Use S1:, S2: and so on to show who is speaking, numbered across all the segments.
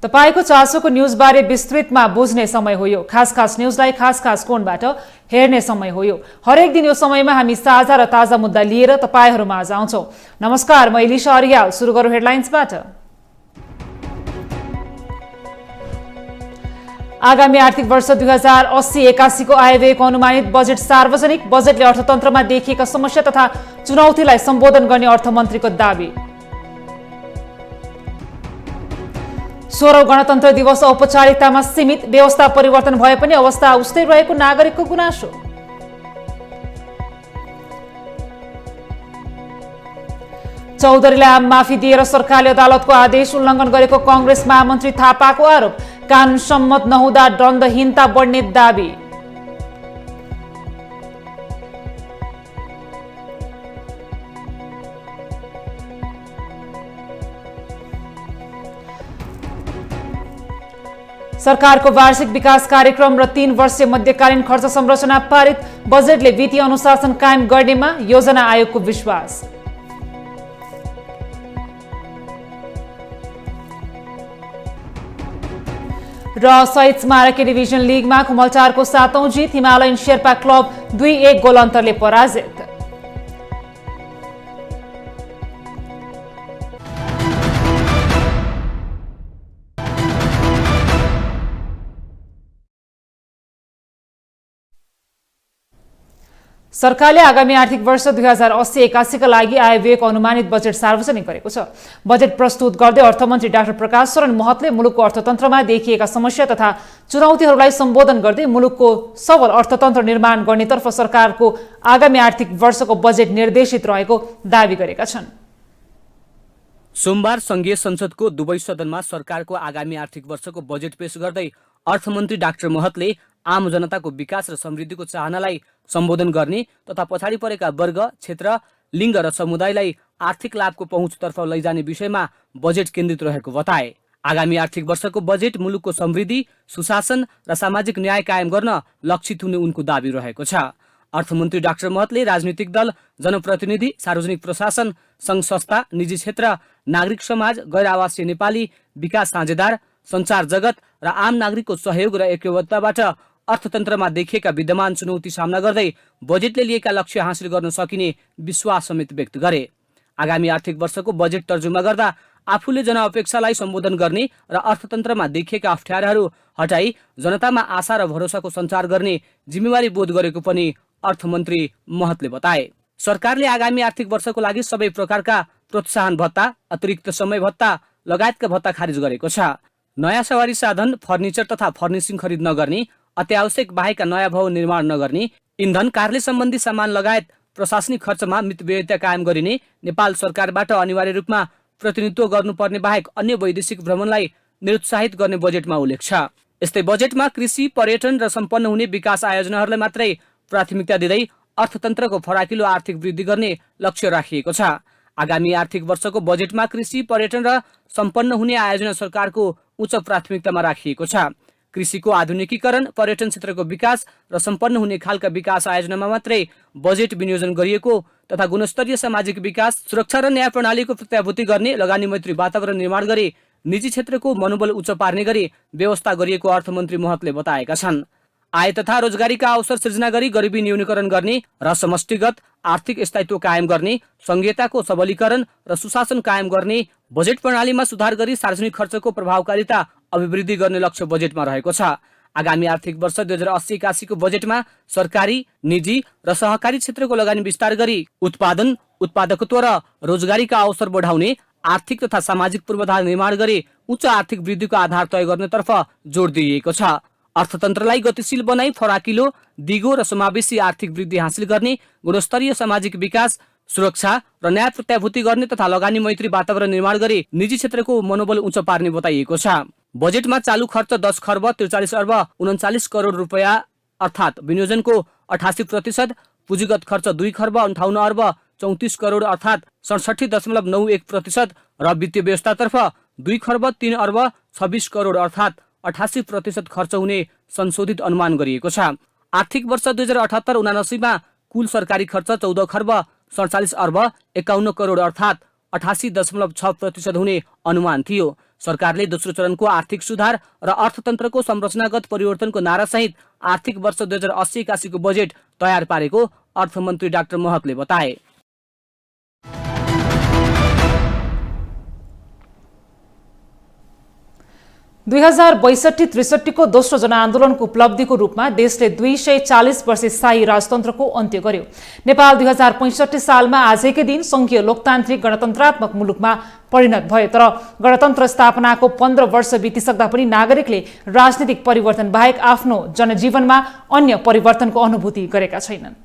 S1: तपाईको चासोको न्यूजबारे विस्तृतमा बुझ्ने समय हो यो। खास न्यूजलाई खास कोणबाट हेर्ने समय हो यो। हरेक दिन यो समयमा हामी साझा र ताजा मुद्दा लिएर तपाईहरुमा आज आउँछौं। नमस्कार, म इलिशा अरियाल। सुरु गरौँ हेडलाइन्सबाट। आगामी आर्थिक वर्ष 2080-81 को आयव्ययको अनुमानित बजेट सार्वजनिक। बजेटले अर्थतन्त्रमा देखिएका समस्या तथा चुनौतीलाई सम्बोधन गर्ने अर्थमन्त्रीको दाबी। 16औं गणतन्त्र दिवस औपचारिकतामा सीमित। व्यवस्था परिवर्तन भए पनि अवस्था उस्तै रहेको नागरिकको गुनासो। चौधरीलाई आम माफी दिएर सरकारले अदालतको आदेश उल्लङ्घन गरेको कांग्रेस महामन्त्री थापाको आरोप। कानून सम्मत नहुँदा दण्डहीनता बढ्ने दाबी। सरकारको वार्षिक विकास कार्यक्रम र 3 वर्षीय मध्यकालीन खर्च संरचना पारित। बजेटले वित्तीय अनुशासन कायम गर्नेमा योजना आयोगको विश्वास। र शहीद स्मारक डिभिजन लिगमा खुमलचारको 7औं जित। हिमालयन शेर्पा क्लब 2-1 गोल अन्तरले पराजित। सरकारले आगामी आर्थिक वर्ष 2080-81 का लागि आयव्ययको अनुमानित बजेट सार्वजनिक गरेको छ। बजेट प्रस्तुत गर्दै अर्थमन्त्री डाक्टर प्रकाश शरण महतले मुलुकको अर्थतन्त्रमा देखिएका समस्या तथा चुनौतीहरूलाई सम्बोधन गर्दै मुलुकको सबल अर्थतन्त्र निर्माण गर्नेतर्फ सरकारको आगामी आर्थिक वर्षको बजेट निर्देशित रहेको दावी गरेका छन्।
S2: सोमबार संघीय संसदको दुवै सदनमा सरकारको आगामी आर्थिक वर्षको बजेट पेश गर्दै अर्थमन्त्री डाक्टर महतले आम जनताको विकास र समृद्धिको चाहनालाई सम्बोधन गर्ने तथा पछाडि परेका वर्ग, क्षेत्र, लिङ्ग र समुदायलाई आर्थिक लाभको पहुँचतर्फ लैजाने विषयमा बजेट केन्द्रित रहेको बताए। आगामी आर्थिक वर्षको बजेट मुलुकको समृद्धि, सुशासन र सामाजिक न्याय कायम गर्न लक्षित हुने उनको दाबी रहेको छ। अर्थमन्त्री डाक्टर महतले राजनीतिक दल, जनप्रतिनिधि, सार्वजनिक प्रशासन, सङ्घ संस्था, निजी क्षेत्र, नागरिक समाज, गैर आवासीय नेपाली, विकास साझेदार, सञ्चार जगत र आम नागरिकको सहयोग र एकबद्धताबाट अर्थतन्त्रमा देखिएका विद्यमान चुनौती सामना गर्दै बजेटले लिएका लक्ष्य हासिल गर्न सकिने विश्वास समेत व्यक्त गरे। आगामी आर्थिक वर्षको बजेट तर्जुमा गर्दा आफूले जनअपेक्षालाई सम्बोधन गर्ने र अर्थतन्त्रमा देखिएका अप्ठ्याराहरू हटाई जनतामा आशा र भरोसाको सञ्चार गर्ने जिम्मेवारी बोध गरेको पनि अर्थमन्त्री महतले बताए। सरकारले आगामी आर्थिक वर्षको लागि सबै प्रकारका प्रोत्साहन भत्ता, अतिरिक्त समय भत्ता लगायतका भत्ता खारिज गरेको छ। नयाँ सवारी साधन, फर्निचर तथा फर्निसिङ खरिद नगर्ने, अत्यावश्यक बाहेकका नयाँ भवन निर्माण नगर्ने, इन्धन, कार्यालय सम्बन्धी सामान लगायत प्रशासनिक खर्चमा मितव्ययिता कायम गरिने, नेपाल सरकारबाट अनिवार्य रूपमा प्रतिनिधित्व गर्नुपर्ने बाहेक अन्य वैदेशिक भ्रमणलाई निरुत्साहित गर्ने बजेटमा उल्लेख छ। यस्तै बजेटमा कृषि, पर्यटन र सम्पन्न हुने विकास आयोजनाहरूलाई मात्रै प्राथमिकता दिँदै अर्थतन्त्रको फराकिलो आर्थिक वृद्धि गर्ने लक्ष्य राखिएको छ। आगामी आर्थिक वर्षको बजेटमा कृषि, पर्यटन र सम्पन्न हुने आयोजना सरकारको उच्च प्राथमिकतामा राखिएको छ। कृषिको आधुनिकीकरण, पर्यटन क्षेत्रको विकास र सम्पन्न हुने खालका विकास आयोजनामा मात्रै बजेट विनियोजन गरिएको तथा गुणस्तरीय सामाजिक विकास, सुरक्षा र न्याय प्रणालीको प्रत्याभूति गर्ने, लगानी मैत्री वातावरण निर्माण गरी निजी क्षेत्रको मनोबल उच्च पार्ने गरी व्यवस्था गरिएको अर्थमन्त्री महतले बताएका छन्। आय तथा रोजगारीका अवसर सृजना गरी गरिबी न्यूनीकरण गर्ने र समष्टिगत आर्थिक स्थायित्व कायम गर्ने, संघीयताको सबलीकरण र सुशासन कायम गर्ने, बजेट प्रणालीमा सुधार गरी सार्वजनिक खर्चको प्रभावकारिता अभिवृद्धि गर्ने लक्ष्य बजेटमा रहेको छ। आगामी आर्थिक वर्ष 2080-81 को बजेटमा सरकारी, निजी र सहकारी क्षेत्रको लगानी विस्तार गरी उत्पादन, उत्पादकत्व र रोजगारीका अवसर बढाउने, आर्थिक तथा सामाजिक पूर्वाधार निर्माण गरी उच्च आर्थिक वृद्धिको आधार तय गर्नेतर्फ जोड दिइएको छ। अर्थतन्त्रलाई गतिशील बनाई फराकिलो, दिगो र समावेशी आर्थिक वृद्धि हासिल गर्ने, गुणस्तरीय सामाजिक विकास, सुरक्षा र न्याय प्रत्याभूति गर्ने तथा लगानी मैत्री वातावरण निर्माण गरी निजी क्षेत्रको मनोबल उच्च पार्ने बताइएको छ। बजेटमा चालू खर्च 10 खर्ब 43 अर्ब 39 करोड रुपैयाँ अर्थात् विनियोजनको 88%, पुँजीगत खर्च 2 खर्ब 58 अर्ब 34 करोड अर्थात् 67.91% र वित्तीय व्यवस्थातर्फ 2 खर्ब 3 अर्ब 26 करोड अर्थात् 88% खर्च हुने संशोधित अनुमान गरिएको छ। आर्थिक वर्ष 2078-79 मा कुल सरकारी खर्च 14 खर्ब 47 अर्ब 51 करोड अर्थात् 88.6% हुने अनुमान थियो। सरकारले दोस्रो चरणको आर्थिक सुधार र अर्थतन्त्रको संरचनागत परिवर्तनको नारासहित आर्थिक वर्ष 2080-81 को बजेट तयार पारेको अर्थमन्त्री डाक्टर महतले बताए।
S1: दुई 2062-63 को दोस्रो जनआन्दोलनको उपलब्धिको रूपमा देशले 240 वर्ष स्थायी राजतन्त्रको अन्त्य गर्यो। नेपाल 2065 सालमा आजकै दिन संघीय लोकतान्त्रिक गणतन्त्रात्मक मुलुकमा परिणत भयो। तर गणतन्त्र स्थापनाको 15 वर्ष बितिसक्दा पनि नागरिकले राजनीतिक परिवर्तन बाहेक आफ्नो जनजीवनमा अन्य परिवर्तनको अनुभूति गरेका छैनन्।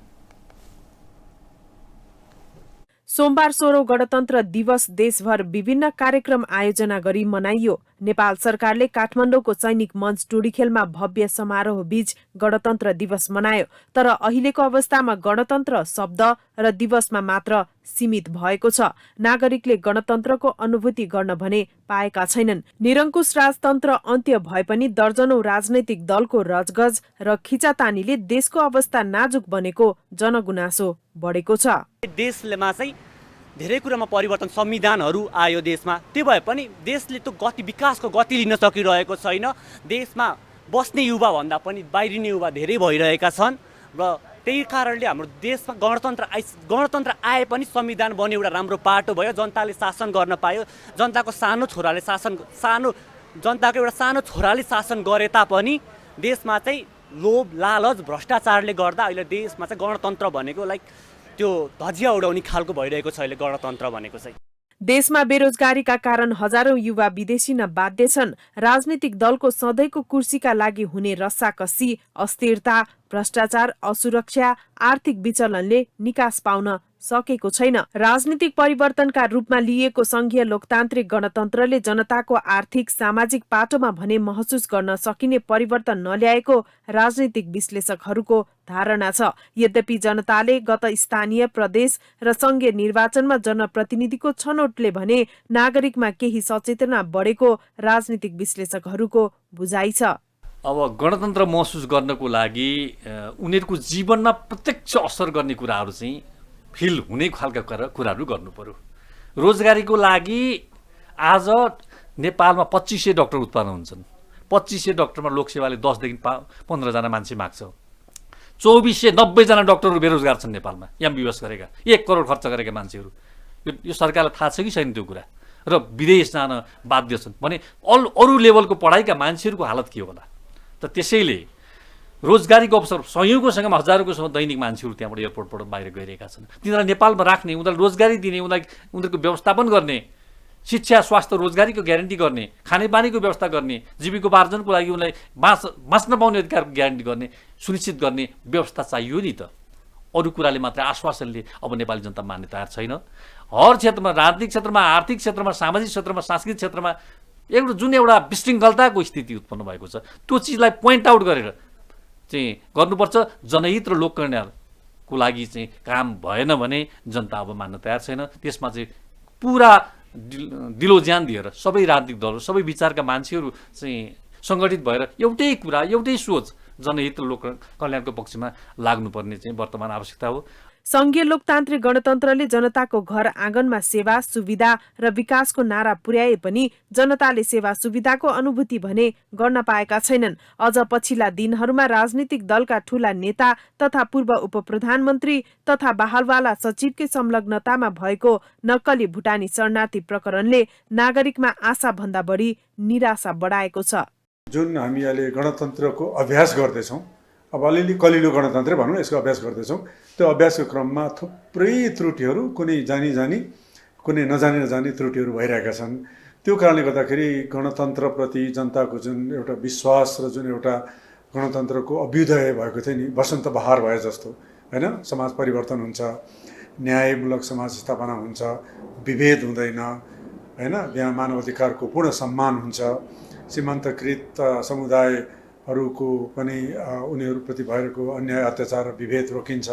S3: सोमबार 16औं गणतन्त्र दिवस देशभर विभिन्न कार्यक्रम आयोजना गरी मनाइयो। नेपाल सरकारले काठमाडौँको सैनिक मञ्च टुडीखेलमा भव्य समारोह बीच गणतन्त्र दिवस मनायो। तर अहिलेको अवस्थामा गणतन्त्र शब्द र दिवसमा मात्र सीमित भएको छ। नागरिकले गणतन्त्रको अनुभूति गर्न भने पाएका छैनन्। निरङ्कुश राजतन्त्र अन्त्य भए पनि दर्जनौं राजनैतिक दलको रजगज र खिचातानीले देशको अवस्था नाजुक बनेको जनगुनासो बढेको छ।
S4: देशमा चाहिँ धेरै कुरामा परिवर्तन संविधानहरू आयो देशमा, त्यो भए पनि देशले त्यो विकासको गति लिन सकिरहेको छैन। देशमा बस्ने युवा भन्दा पनि बाहिरिने युवा धेरै भइरहेका छन् र त्यही कारणले हाम्रो देशमा गणतन्त्र आए पनि संविधान बन्यो, एउटा राम्रो पाटो भयो, जनताले शासन गर्न पायो। जनताको जनताको एउटा सानो छोराले शासन गरे तापनि देशमा चाहिँ लोभ लालच भ्रष्टाचारले गर्दा अहिले देशमा चाहिँ गणतन्त्र भनेको त्यो धजिया उडाउने खालको भइरहेको छ अहिले गणतन्त्र भनेको चाहिँ।
S3: देशमा बेरोजगारीका कारण हजारौं युवा विदेशिन बाध्य छन्। राजनीतिक दलको सधैँको कुर्सीका लागि हुने रस्साकसी, अस्थिरता, भ्रष्टाचार, असुरक्षा, आर्थिक विचलनले निकास पाउन सकेको छैन। राजनीतिक परिवर्तनका रूपमा लिएको संघीय लोकतान्त्रिक गणतन्त्रले जनताको आर्थिक सामाजिक पाटोमा भने महसुस गर्न सकिने परिवर्तन नल्याएको राजनीतिक विश्लेषकहरूको धारणा छ। यद्यपि जनताले गत स्थानीय, प्रदेश र संघीय निर्वाचनमा जनप्रतिनिधिको छनौटले भने नागरिकमा केही सचेतना बढेको राजनीतिक विश्लेषकहरूको बुझाइ छ।
S5: अब गणतन्त्र महसुस गर्नको लागि उनीहरूको जीवनमा प्रत्यक्ष असर गर्ने कुराहरू चाहिँ फिल हुने खालका कुराहरू गर्नु पर्यो। रोजगारीको लागि आज नेपालमा 2500 डाक्टर उत्पादन हुन्छन्। 2500 डाक्टरमा लोकसेवाले 10 देखि 15 जना मान्छे माग्छ। 2490 जना डाक्टरहरू बेरोजगार छन् नेपालमा, एमबीबीएस गरेका, 1 करोड खर्च गरेका मान्छेहरू। यो सरकारलाई थाहा छ कि छैन त्यो कुरा? र विदेश जान बाध्य छन् भने अरू लेभलको पढाइका मान्छेहरूको हालत के होला त? त्यसैले रोजगारीको अवसर सयौँको सङ्ख्यामा हजारौँको दैनिक मान्छेहरू त्यहाँबाट एयरपोर्टबाट बाहिर गइरहेका छन्। तिनीहरूलाई नेपालमा राख्ने, उनीहरूलाई रोजगारी दिने, उनीहरूको व्यवस्थापन गर्ने, शिक्षा स्वास्थ्य रोजगारीको ग्यारेन्टी गर्ने, खानेपानीको व्यवस्था गर्ने, जीविकोपार्जनको लागि उनलाई बाँच्न पाउने अधिकारको ग्यारेन्टी गर्ने, सुनिश्चित गर्ने व्यवस्था चाहियो नि त। अरू कुराले मात्र आश्वासनले अब नेपाली जनता मान्ने तयार छैन। हर क्षेत्रमा, राजनीतिक क्षेत्रमा, आर्थिक क्षेत्रमा, सामाजिक क्षेत्रमा, सांस्कृतिक क्षेत्रमा जुन एउटा विशृङ्खलताको स्थिति उत्पन्न भएको छ, त्यो चिजलाई पोइन्ट आउट गरेर चाहिँ गर्नुपर्छ। जनहित र लोक कल्याणको लागि चाहिँ काम भएन भने जनता अब मान्न तयार छैन। त्यसमा चाहिँ पुरा दिलो ज्यान दिएर सबै राजनीतिक दलहरू, सबै विचारका मान्छेहरू चाहिँ सङ्गठित भएर एउटै कुरा, एउटै सोच, जनहित र लोक कल्याणको पक्षमा लाग्नुपर्ने चाहिँ वर्तमान आवश्यकता हो।
S3: संघीय लोकतान्त्रिक गणतन्त्रले जनताको घर आँगनमा सेवा, सुविधा र विकासको नारा पुर्याए पनि जनताले सेवा सुविधाको अनुभूति भने गर्न पाएका छैनन्। अझ पछिल्ला दिनहरूमा राजनीतिक दलका ठूला नेता तथा पूर्व उपप्रधानमन्त्री तथा बहालवाला सचिवकै संलग्नतामा भएको नक्कली भुटानी शरणार्थी प्रकरणले नागरिकमा आशा भन्दा बढी निराशा बढाएको छ।
S6: जुन हामी अहिले गणतन्त्रको अभ्यास गर्दैछौँ, अब अलिअलि कलिलो गणतन्त्र भनौँ, यसको अभ्यास गर्दैछौँ। त्यो अभ्यासको क्रममा थुप्रै त्रुटिहरू, कुनै जानी कुनै नजानी त्रुटिहरू भइरहेका छन्। त्यो कारणले गर्दाखेरि गणतन्त्रप्रति जनताको जुन एउटा विश्वास र जुन एउटा गणतन्त्रको अभ्युदय भएको थियो नि, वसन्त बहार भए जस्तो होइन, समाज परिवर्तन हुन्छ, न्यायमूलक समाज स्थापना हुन्छ, विभेद हुँदैन होइन, यहाँ मानव अधिकारको पूर्ण सम्मान हुन्छ, सीमान्तकृत समुदायहरूको पनि उनीहरूप्रति भएको अन्याय अत्याचार र विभेद रोकिन्छ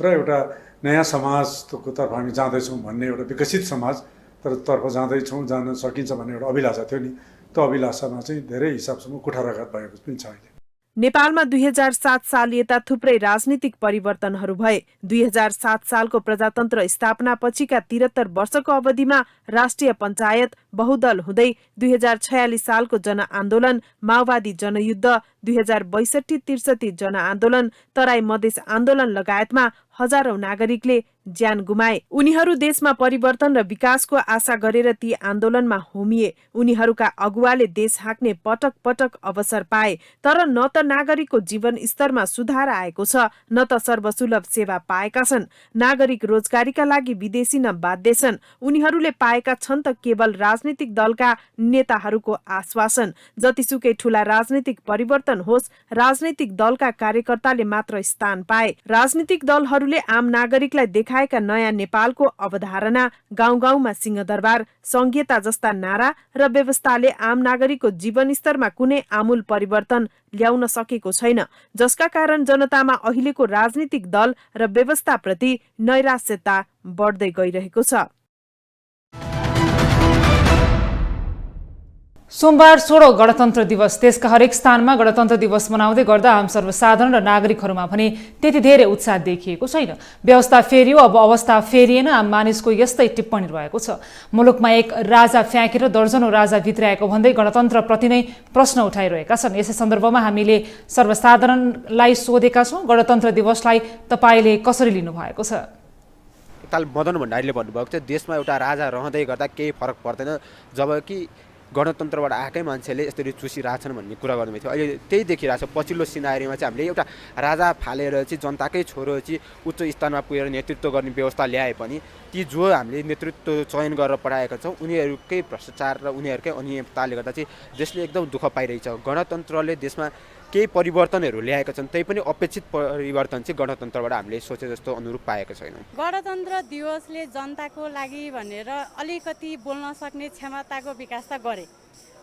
S6: र एउटा नयाँ समाजको तर्फ हामी जाँदैछौँ भन्ने एउटा विकसित समाज तर्फ जान सकिन्छ भन्ने एउटा अभिलाषा थियो नि। त्यो अभिलाषामा चाहिँ धेरै हिसाबसम्म कुठाराघात भएको पनि छ अहिले।
S3: नेपालमा 2007 साल यता थुप्रै राजनीतिक परिवर्तनहरू भए। 2007 सालको प्रजातन्त्र स्थापना पछिका 73 वर्षको अवधिमा राष्ट्रिय पञ्चायत बहुदल हुँदै 2046 सालको जनआन्दोलन, माओवादी जनयुद्ध, 2062-63 जनआन्दोलन, तराई मधेस आन्दोलन लगायतमा हजारौं नागरिकले ज्यान गुमाए। उनीहरू देशमा परिवर्तन र विकासको आशा गरेर ती आन्दोलनमा होमिए। उनीहरूका अगुवाले देश हाँक्ने पटक पटक अवसर पाए, तर न त नागरिकको जीवन स्तरमा सुधार आएको छ, न त सर्वसुलभ सेवा पाएका छन्। नागरिक रोजगारीका लागि विदेशी न बाध्य छन्। उनीहरूले पाएका छन् त केवल राजनीतिक दलका नेताहरूको आश्वासन। जतिसुकै ठूला राजनीतिक परिवर्तन होस्, राजनीतिक दलका कार्यकर्ताले मात्र स्थान पाए। राजनीतिक दलहरूले आम नागरिकलाई देखाएका नयाँ नेपालको अवधारणा, गाउँ गाउँमा सिंहदरबार, संघीयता जस्ता नारा र व्यवस्थाले आम नागरिकको जीवन स्तरमा कुनै आमूल परिवर्तन ल्याउन सकेको छैन, जसका कारण जनतामा अहिलेको राजनीतिक दल र व्यवस्थाप्रति नैराश्यता बढ्दै गइरहेको छ।
S1: सोमबार 16औं गणतन्त्र दिवस। देशका हरेक स्थानमा गणतन्त्र दिवस मनाउँदै गर्दा आम सर्वसाधारण र नागरिकहरूमा भने त्यति धेरै उत्साह देखिएको छैन। व्यवस्था फेरियो, अब अवस्था फेरिएन, आम मानिसको यस्तै टिप्पणी रहेको छ। मुलुकमा एक राजा फ्याँकेर दर्जनौं राजा भित्र्याएको भन्दै गणतन्त्रप्रति नै प्रश्न उठाइरहेका छन्। यसै सन्दर्भमा हामीले सर्वसाधारणलाई सोधेका छौं, गणतन्त्र दिवसलाई तपाईले कसरी लिनुभएको छ?
S7: ताल मदन भण्डारीले भन्नुभएको थियो देशमा एउटा राजा रहँदै गर्दा केही फरक पर्दैन, जबकि गणतन्त्रबाट आएकै मान्छेले यसरी चुसिरहेछन् भन्ने कुरा गर्नुभएको थियो। अहिले त्यही देखिरहेको छ। पछिल्लो सिनारीमा चाहिँ हामीले एउटा राजा फालेर चाहिँ जनताकै छोरो चाहिँ उच्च स्थानमा पुगेर नेतृत्व गर्ने व्यवस्था ल्याए पनि ती जो हामीले नेतृत्व चयन गरेर पठाएका छौँ उनीहरूकै भ्रष्टाचार र उनीहरूकै अनियमितताले गर्दा चाहिँ देशले एकदम दुःख पाइरहेछ। गणतन्त्रले देशमा केही परिवर्तनहरू ल्याएका छन्, तै पनि अपेक्षित परिवर्तन चाहिँ गणतन्त्रबाट हामीले सोचे जस्तो अनुरूप पाएका छैनौँ।
S8: गणतन्त्र दिवसले जनताको लागि भनेर अलिकति बोल्न सक्ने क्षमताको विकास त गरे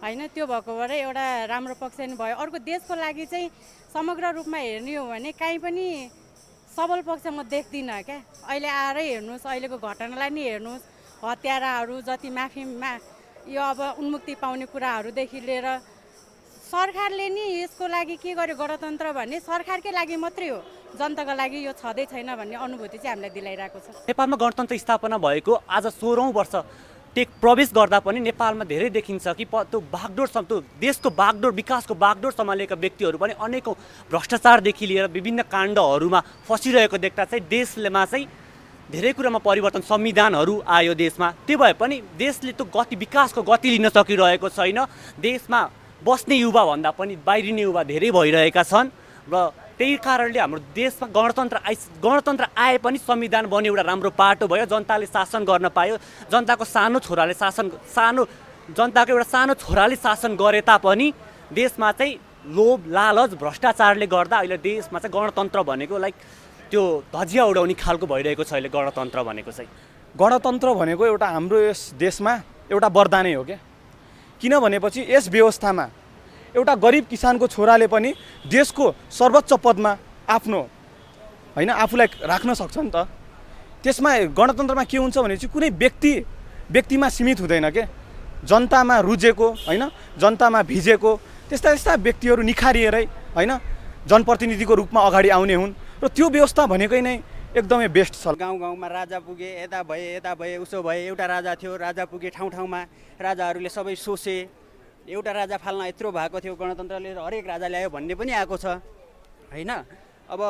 S8: होइन, त्यो भएको भएर एउटा राम्रो पक्ष नि भयो। अर्को देशको लागि चाहिँ समग्र रूपमा हेर्ने हो भने काहीँ पनि सबल पक्ष म देख्दिनँ क्या। अहिले आएरै हेर्नुहोस्, अहिलेको घटनालाई नि हेर्नुहोस्, हत्याराहरू जति माफीमा यो अब उन्मुक्ति पाउने कुराहरूदेखि लिएर सरकारले नि यसको लागि के गर्यो, गणतन्त्र भन्ने सरकारकै लागि मात्रै हो, जनताको लागि यो छँदै छैन भन्ने अनुभूति चाहिँ हामीलाई दिलाइरहेको छ।
S4: नेपालमा गणतन्त्र स्थापना भएको आज 16औं वर्ष प्रवेश गर्दा पनि नेपालमा धेरै देखिन्छ कि त्यो बागडोर त्यो देशको बागडोर विकासको बागडोर सम्हालेका व्यक्तिहरू पनि अनेकौं भ्रष्टाचारदेखि लिएर विभिन्न काण्डहरूमा फसिरहेको देख्दा चाहिँ देशमा चाहिँ धेरै कुरामा परिवर्तन, संविधानहरू आयो देशमा, त्यो भए पनि देशले त्यो विकासको गति लिन सकिरहेको छैन। देशमा बस्ने युवा भन्दा पनि बाहिरिने युवा धेरै भइरहेका छन् र त्यही कारणले हाम्रो देशमा गणतन्त्र आए पनि संविधान बन्यो, एउटा राम्रो पाटो भयो, जनताले शासन गर्न पायो। जनताको जनताको एउटा सानो छोराले शासन गरे तापनि देशमा चाहिँ लोभ, लालच, भ्रष्टाचारले गर्दा अहिले देशमा चाहिँ गणतन्त्र भनेको लाइक त्यो धजिया उडाउने खालको भइरहेको छ। अहिले गणतन्त्र भनेको चाहिँ
S9: गणतन्त्र भनेको एउटा हाम्रो यस देशमा एउटा वरदानै हो क्या। किन भनेपछि यस व्यवस्थामा एउटा गरिब किसानको छोराले पनि देशको सर्वोच्च पदमा आफ्नो हैन आफूलाई राख्न सक्छ नि त। त्यसमा गणतन्त्रमा के हुन्छ भने चाहिँ कुनै व्यक्तिमा सीमित हुँदैन के, जनतामा रुजेको हैन, जनतामा भिजेको त्यस्ता त्यस्ता व्यक्तिहरू निखारिएरै हैन जनप्रतिनिधिको रूपमा अगाडि आउने हुन् र त्यो व्यवस्था भनेकै नै एकदमै बेस्ट छ।
S10: गाउँ गाउँमा राजा पुगे, यता भए उसो भए, एउटा राजा थियो, राजा पुगे ठाउँ ठाउँमा, राजाहरूले सबै सोचे, एउटा राजा फाल्न यत्रो भएको थियो, गणतन्त्रले हरेक राजा ल्यायो भन्ने पनि आएको छ हैन। अब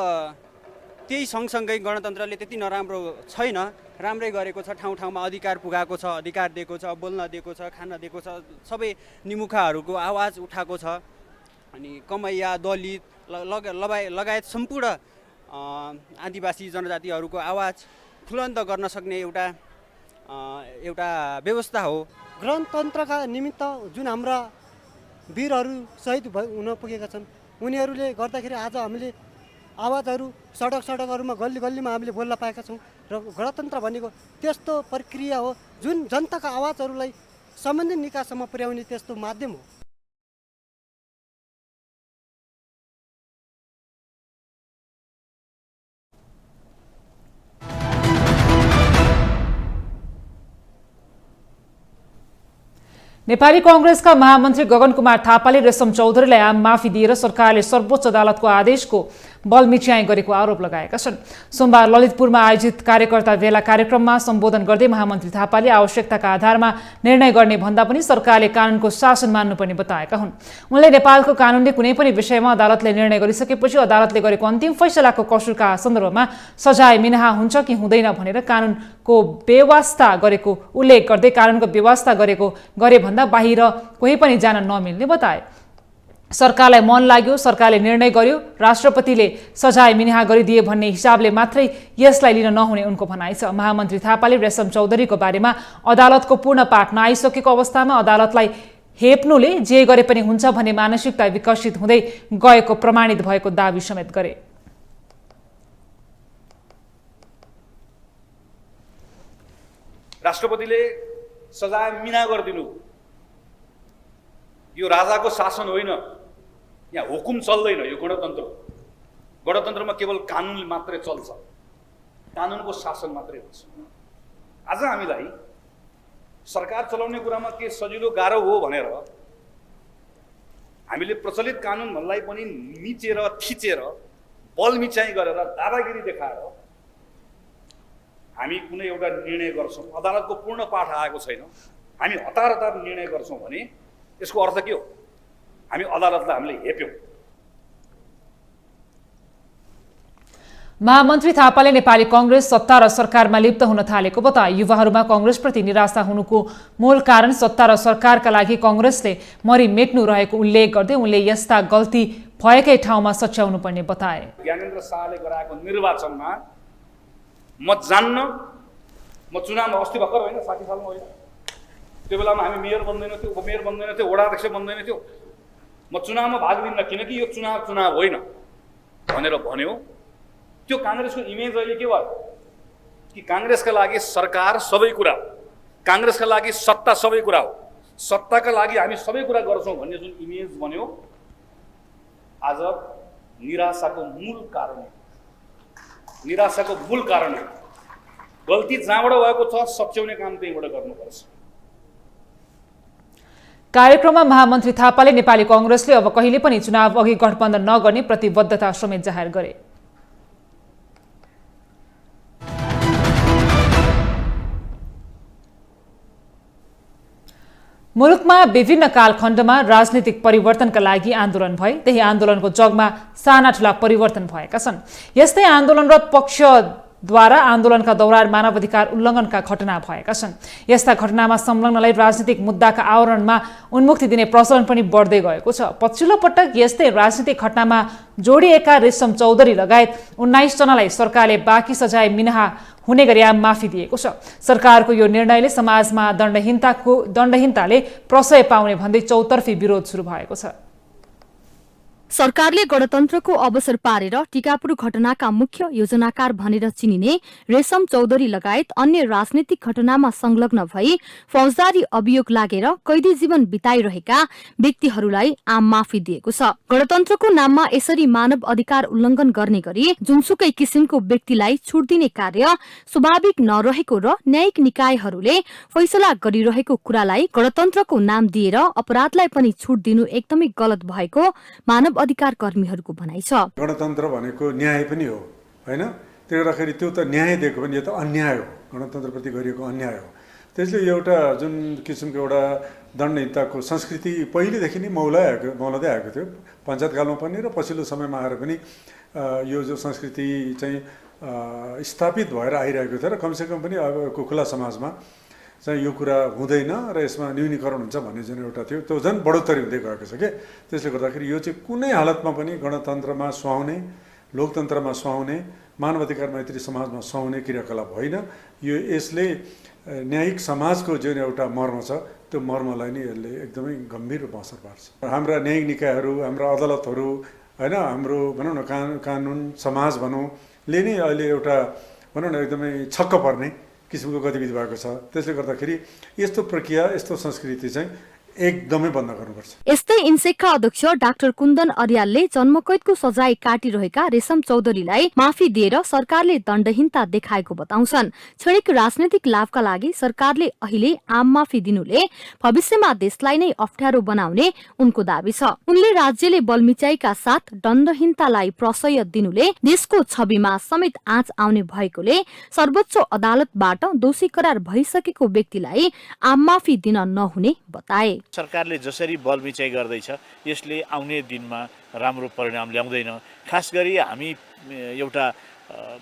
S10: त्यही सँगसँगै गणतन्त्रले त्यति नराम्रो छैन, राम्रै गरेको छ। ठाउँ ठाउँमा अधिकार पुगाएको छ, अधिकार दिएको छ, बोल्न दिएको छ, खान दिएको छ, सबै निमुखाहरूको आवाज उठाएको छ। अनि कमैया, दलित लगायत सम्पूर्ण आदिवासी जनजातिहरूको आवाज फुलन्त गर्न सक्ने एउटा व्यवस्था हो।
S11: गणतन्त्रका निमित्त जुन हाम्रा वीरहरू शहीद हुन पुगेका छन् उनीहरूले गर्दाखेरि आज हामीले आवाजहरू सडकहरूमा गल्लीमा हामीले बोल्न पाएका छौँ र गणतन्त्र भनेको त्यस्तो प्रक्रिया हो जुन जनताका आवाजहरूलाई सम्बन्धित निकायसम्म पुर्याउने त्यस्तो माध्यम हो।
S1: नेपाली कांग्रेसका महामन्त्री गगन कुमार थापाले रेशम चौधरीलाई आम माफी दिएर सरकारले सर्वोच्च अदालतको आदेशको बल मिच्याइ गरेको आरोप लगाएका छन्। सोमबार ललितपुरमा आयोजित कार्यकर्ता भेला कार्यक्रममा सम्बोधन गर्दै महामन्त्री थापाले आवश्यकताका आधारमा निर्णय गर्ने भन्दा पनि सरकारले कानुनको शासन मान्नुपर्ने बताएका हुन्। उनले नेपालको कानुनले कुनै पनि विषयमा अदालतले निर्णय गरिसकेपछि अदालतले गरेको अन्तिम फैसलाको कसुरका सन्दर्भमा सजाय मिनाहा हुन्छ कि हुँदैन भनेर कानुनको व्यवस्था गरेको उल्लेख गर्दै कानुनको व्यवस्था गरे भन्दा बाहिर कोही पनि जान नमिल्ने बताए। सरकारलाई मन लाग्यो, सरकारले निर्णय गर्यो, राष्ट्रपतिले सजाय मिनाहा गरिदिए भन्ने हिसाबले मात्रै यसलाई लिन नहुने उनको भनाइ छ। महामन्त्री थापाले रेशम चौधरीको बारेमा अदालतको पूर्ण पाठ नआइसकेको अवस्थामा अदालतलाई हेप्नुले जे गरे पनि हुन्छ भन्ने मानसिकता विकसित हुँदै गएको प्रमाणित भएको दावी समेत गरे।
S12: राष्ट्रपतिले सजाय मिना गरिदिनु, यो राजाको शासन होइन, यहाँ हुकुम चल्दैन। यो गणतन्त्र, गणतन्त्रमा केवल कानुन मात्रै चल्छ, कानुनको शासन मात्रै हुन्छ। आज हामीलाई सरकार चलाउने कुरामा के सजिलो गाह्रो हो भनेर हामीले प्रचलित कानुनहरूलाई पनि मिचेर थिचेर बल मिचाइ गरेर दादागिरी देखाएर हामी कुनै एउटा निर्णय गर्छौँ, अदालतको पूर्ण पाठ आएको छैन, हामी हतार निर्णय गर्छौँ भने यसको अर्थ के हो? हामी अदालतलाई हामीले हेप्यौँ।
S1: महामन्त्री थापाले नेपाली कांग्रेस सत्ता र सरकारमा लिप्त हुन थालेको बताए। युवाहरूमा कांग्रेसप्रति निराशा हुनुको मूल कारण सत्ता र सरकारका लागि कांग्रेसले मरिमेट्नु रहेको उल्लेख गर्दै उनले यस्ता गल्ती भएकै ठाउँमा सच्याउनु पर्ने बताए।
S12: ज्ञानेन्द्र शाहले गराएको निर्वाचनमा म जान्न, म चुनावमा अस्ति भर्खर होइन 60 सालमा होइन, त्यो बेलामा हामी मेयर बन्दैन थियो, उपमेयर बन्दैन थियो, वडा अध्यक्ष बन्दैन थियो। म चुनावमा भाग लिन्न किनकि यो चुनाव होइन भनेर भन्यो। त्यो काङ्ग्रेसको इमेज अहिले के भयो कि काङ्ग्रेसका लागि सरकार सबै कुरा, काङ्ग्रेसका लागि सत्ता सबै कुरा हो, सत्ताका लागि हामी सबै कुरा गर्छौँ भन्ने जुन इमेज बन्यो आज निराशाको मूल कारण हो। निराशाको मूल कारण हो। गल्ती जहाँबाट भएको छ सच्याउने काम त्यहीँबाट गर्नुपर्छ।
S1: कार्यक्रममा महामन्त्री थापाले नेपाली कांग्रेसले अब कहिले पनि चुनाव अघि गठबन्धन नगर्ने प्रतिबद्धता समेत जाहेर गरे। मुलुकमा विभिन्न कालखण्डमा राजनीतिक परिवर्तनका लागि आन्दोलन भए, त्यही आन्दोलनको जगमा साना ठूला परिवर्तन भएका छन्। यस्तै आन्दोलनरत पक्षद्वारा आन्दोलनका दौरान मानवाधिकार उल्लङ्घनका घटना भएका छन्। यस्ता घटनामा संलग्नलाई राजनीतिक मुद्दाका आवरणमा उन्मुक्ति दिने प्रचलन पनि बढ्दै गएको छ। पछिल्लो पटक यस्तै राजनीतिक घटनामा जोडिएका रेशम चौधरी लगायत 19 जनालाई सरकारले बाँकी सजाय मिनाहा हुने गरी आम माफी दिएको छ। सरकारको यो निर्णयले समाजमा दण्डहीनताले प्रशय पाउने भन्दै चौतर्फी विरोध सुरु भएको छ।
S13: सरकारले गणतन्त्रको अवसर पारेर टीकापुर घटनाका मुख्य योजनाकार भनेर चिनिने रेशम चौधरी लगायत अन्य राजनीतिक घटनामा संलग्न भई फौजदारी अभियोग लागेर कैदी जीवन बिताइरहेका व्यक्तिहरूलाई आम माफी दिएको छ। गणतन्त्रको नाममा यसरी मानव अधिकार उल्लङ्घन गर्ने गरी जुनसुकै किसिमको व्यक्तिलाई छुट दिने कार्य स्वाभाविक नरहेको र न्यायिक निकायहरूले फैसला गरिरहेको कुरालाई गणतन्त्रको नाम दिएर अपराधलाई पनि छुट दिनु एकदमै गलत भएको मानव अधिकार कर्मीहरूको भनाइ छ।
S6: गणतन्त्र भनेको न्याय पनि हो हैन, त्यसले गर्दाखेरि त्यो त न्याय दिएको पनि यो त अन्याय हो, गणतन्त्रप्रति गरिएको अन्याय हो। त्यसले एउटा जुन किसिमको एउटा दण्डहीनताको संस्कृति पहिलेदेखि नै मौलादै आएको थियो, पञ्चायतकालमा पनि र पछिल्लो समयमा आएर पनि यो जो संस्कृति चाहिँ स्थापित भएर आइरहेको थियो र कमसेकम पनि अबको खुला समाजमा चाहिँ यो कुरा हुँदैन र यसमा न्यूनीकरण हुन्छ भन्ने जुन एउटा थियो त्यो झन् बढोत्तरी हुँदै गएको छ के। त्यसले गर्दाखेरि यो चाहिँ कुनै हालतमा पनि गणतन्त्रमा सुहाउने, लोकतन्त्रमा सुहाउने, मानवाधिकार मैत्री समाजमा सुहाउने क्रियाकलाप होइन। यो यसले न्यायिक समाजको जुन एउटा मर्म छ त्यो मर्मलाई नै यसले एकदमै गम्भीर रूपमा असर पार्छ। हाम्रा न्यायिक निकायहरू, हाम्रा अदालतहरू होइन, हाम्रो भनौँ न कानुन समाज भनौँ ले नै अहिले एउटा भनौँ न एकदमै छक्क पर्ने किसिमको गतिविधि भएको छ। त्यसले गर्दाखेरि यस्तो प्रक्रिया, यस्तो संस्कृति चाहिँ एकदमै बन्द गर्नुपर्छ।
S13: यस्तै इन्सेकका अध्यक्ष डाक्टर कुन्दन अर्यालले जन्मकैदको सजाय काटिरहेका रेशम चौधरीलाई माफी दिएर सरकारले दण्डहीनता देखाएको बताउँछन्। क्षणिक राजनैतिक लाभका लागि सरकारले अहिले आम माफी दिनुले भविष्यमा देशलाई नै अप्ठ्यारो बनाउने उनको दावी छ। उनले राज्यले बलमिचाइका साथ दण्डहीनतालाई प्रशय दिनुले देशको छविमा समेत आँच आउने भएकोले सर्वोच्च अदालतबाट दोषी करार भइसकेको व्यक्तिलाई आम माफी दिन नहुने बताए।
S14: सरकारले जसरी बलमिचाइ गर्दैछ यसले आउने दिनमा राम्रो परिणाम ल्याउँदैन। खास गरी हामी एउटा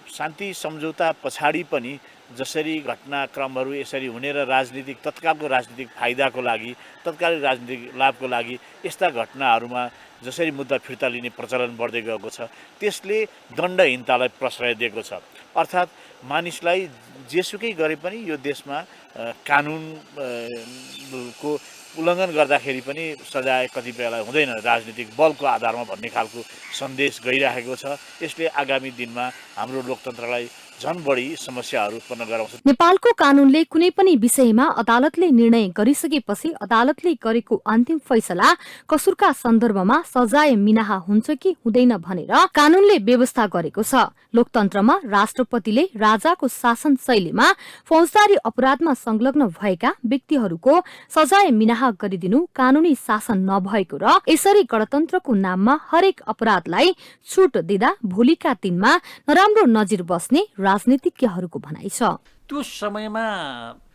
S14: शान्ति सम्झौता पछाडि पनि जसरी घटनाक्रमहरू यसरी हुने र तत्कालको राजनीतिक फाइदाको लागि तत्कालीन राजनीतिक लाभको लागि यस्ता घटनाहरूमा जसरी मुद्दा फिर्ता लिने प्रचलन बढ्दै गएको छ त्यसले दण्डहीनतालाई प्रश्रय दिएको छ। अर्थात् मानिसलाई जेसुकै गरे पनि यो देशमा कानुनको उल्लङ्घन गर्दाखेरि पनि सजाय कतिपयलाई हुँदैन राजनीतिक बलको आधारमा भन्ने खालको सन्देश गइरहेको छ। यसले आगामी दिनमा हाम्रो लोकतन्त्रलाई झन बढी समस्याहरू उत्पन्न गराउँछ।
S13: नेपालको कानूनले कुनै पनि विषयमा अदालतले निर्णय गरिसकेपछि अदालतले गरेको अन्तिम फैसला कसुरका सन्दर्भमा सजाय मिनाहा हुन्छ कि हुँदैन भनेर कानूनले व्यवस्था गरेको छ। लोकतन्त्रमा राष्ट्रपतिले राजाको शासन शैलीमा फौजदारी अपराधमा संलग्न भएका व्यक्तिहरूको सजाय मिनाहा गरिदिनु कानूनी शासन नभएको र यसरी गणतन्त्रको नाममा हरेक अपराधलाई छुट दिँदा भोलिका दिनमा नराम्रो नजिर बस्ने राजनीतिज्ञहरूको भनाइ छ।
S5: त्यो समयमा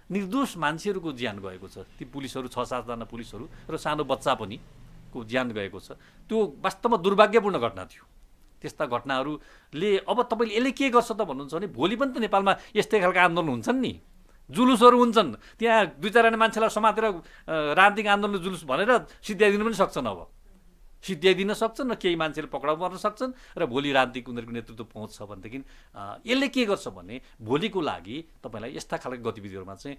S5: निर्दोष मान्छेहरूको ज्यान गएको छ। ती पुलिसहरू 6-7 जना पुलिसहरू र सानो बच्चा पनि को ज्यान गएको छ। त्यो वास्तवमा दुर्भाग्यपूर्ण घटना थियो। त्यस्ता घटनाहरूले अब तपाईँले यसले के गर्छ त भन्नुहुन्छ भने भोलि पनि त नेपालमा यस्तै खालका आन्दोलन हुन्छन् नि, जुलुसहरू हुन्छन्। त्यहाँ 2-4 मान्छेलाई समातेर राजनीतिक आन्दोलन जुलुस भनेर सिद्ध्याइदिनु पनि सक्छन्। अब सिद्ध्याइदिन सक्छन् र केही मान्छेले पक्राउ पर्न सक्छन् र भोलि राजनीतिक उनीहरूको नेतृत्व पहुँच छ भनेदेखि यसले के गर्छ भने भोलिको लागि तपाईँलाई यस्ता खालका गतिविधिहरूमा चाहिँ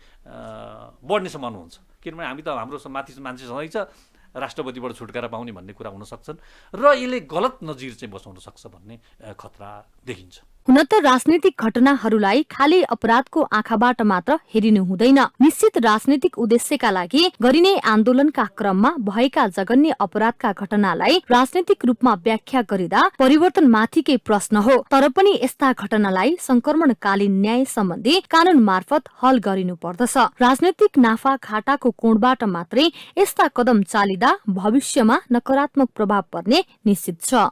S5: बढ्ने सम्भावना हुन्छ। किनभने हामी त हाम्रो माथि मान्छे सधैँ छ राष्ट्रपतिबाट छुटकारा पाउने भन्ने कुरा हुन सक्छन् र यसले गलत नजिर चाहिँ बसाउन सक्छ भन्ने खतरा देखिन्छ।
S13: हुन त राजनीतिक घटनाहरूलाई खाली अपराधको आँखाबाट मात्र हेरिनु हुँदैन। निश्चित राजनीतिक उद्देश्यका लागि गरिने आन्दोलनका क्रममा भएका जघन्य अपराधका घटनालाई राजनीतिक रूपमा व्याख्या गरिँदा परिवर्तन माथिकै प्रश्न हो। तर पनि यस्ता घटनालाई संक्रमणकालीन न्याय सम्बन्धी कानून मार्फत हल गरिनु पर्दछ। राजनीतिक नाफा घाटाको कोणबाट मात्रै यस्ता कदम चालिँदा भविष्यमा नकारात्मक प्रभाव पर्ने निश्चित छ।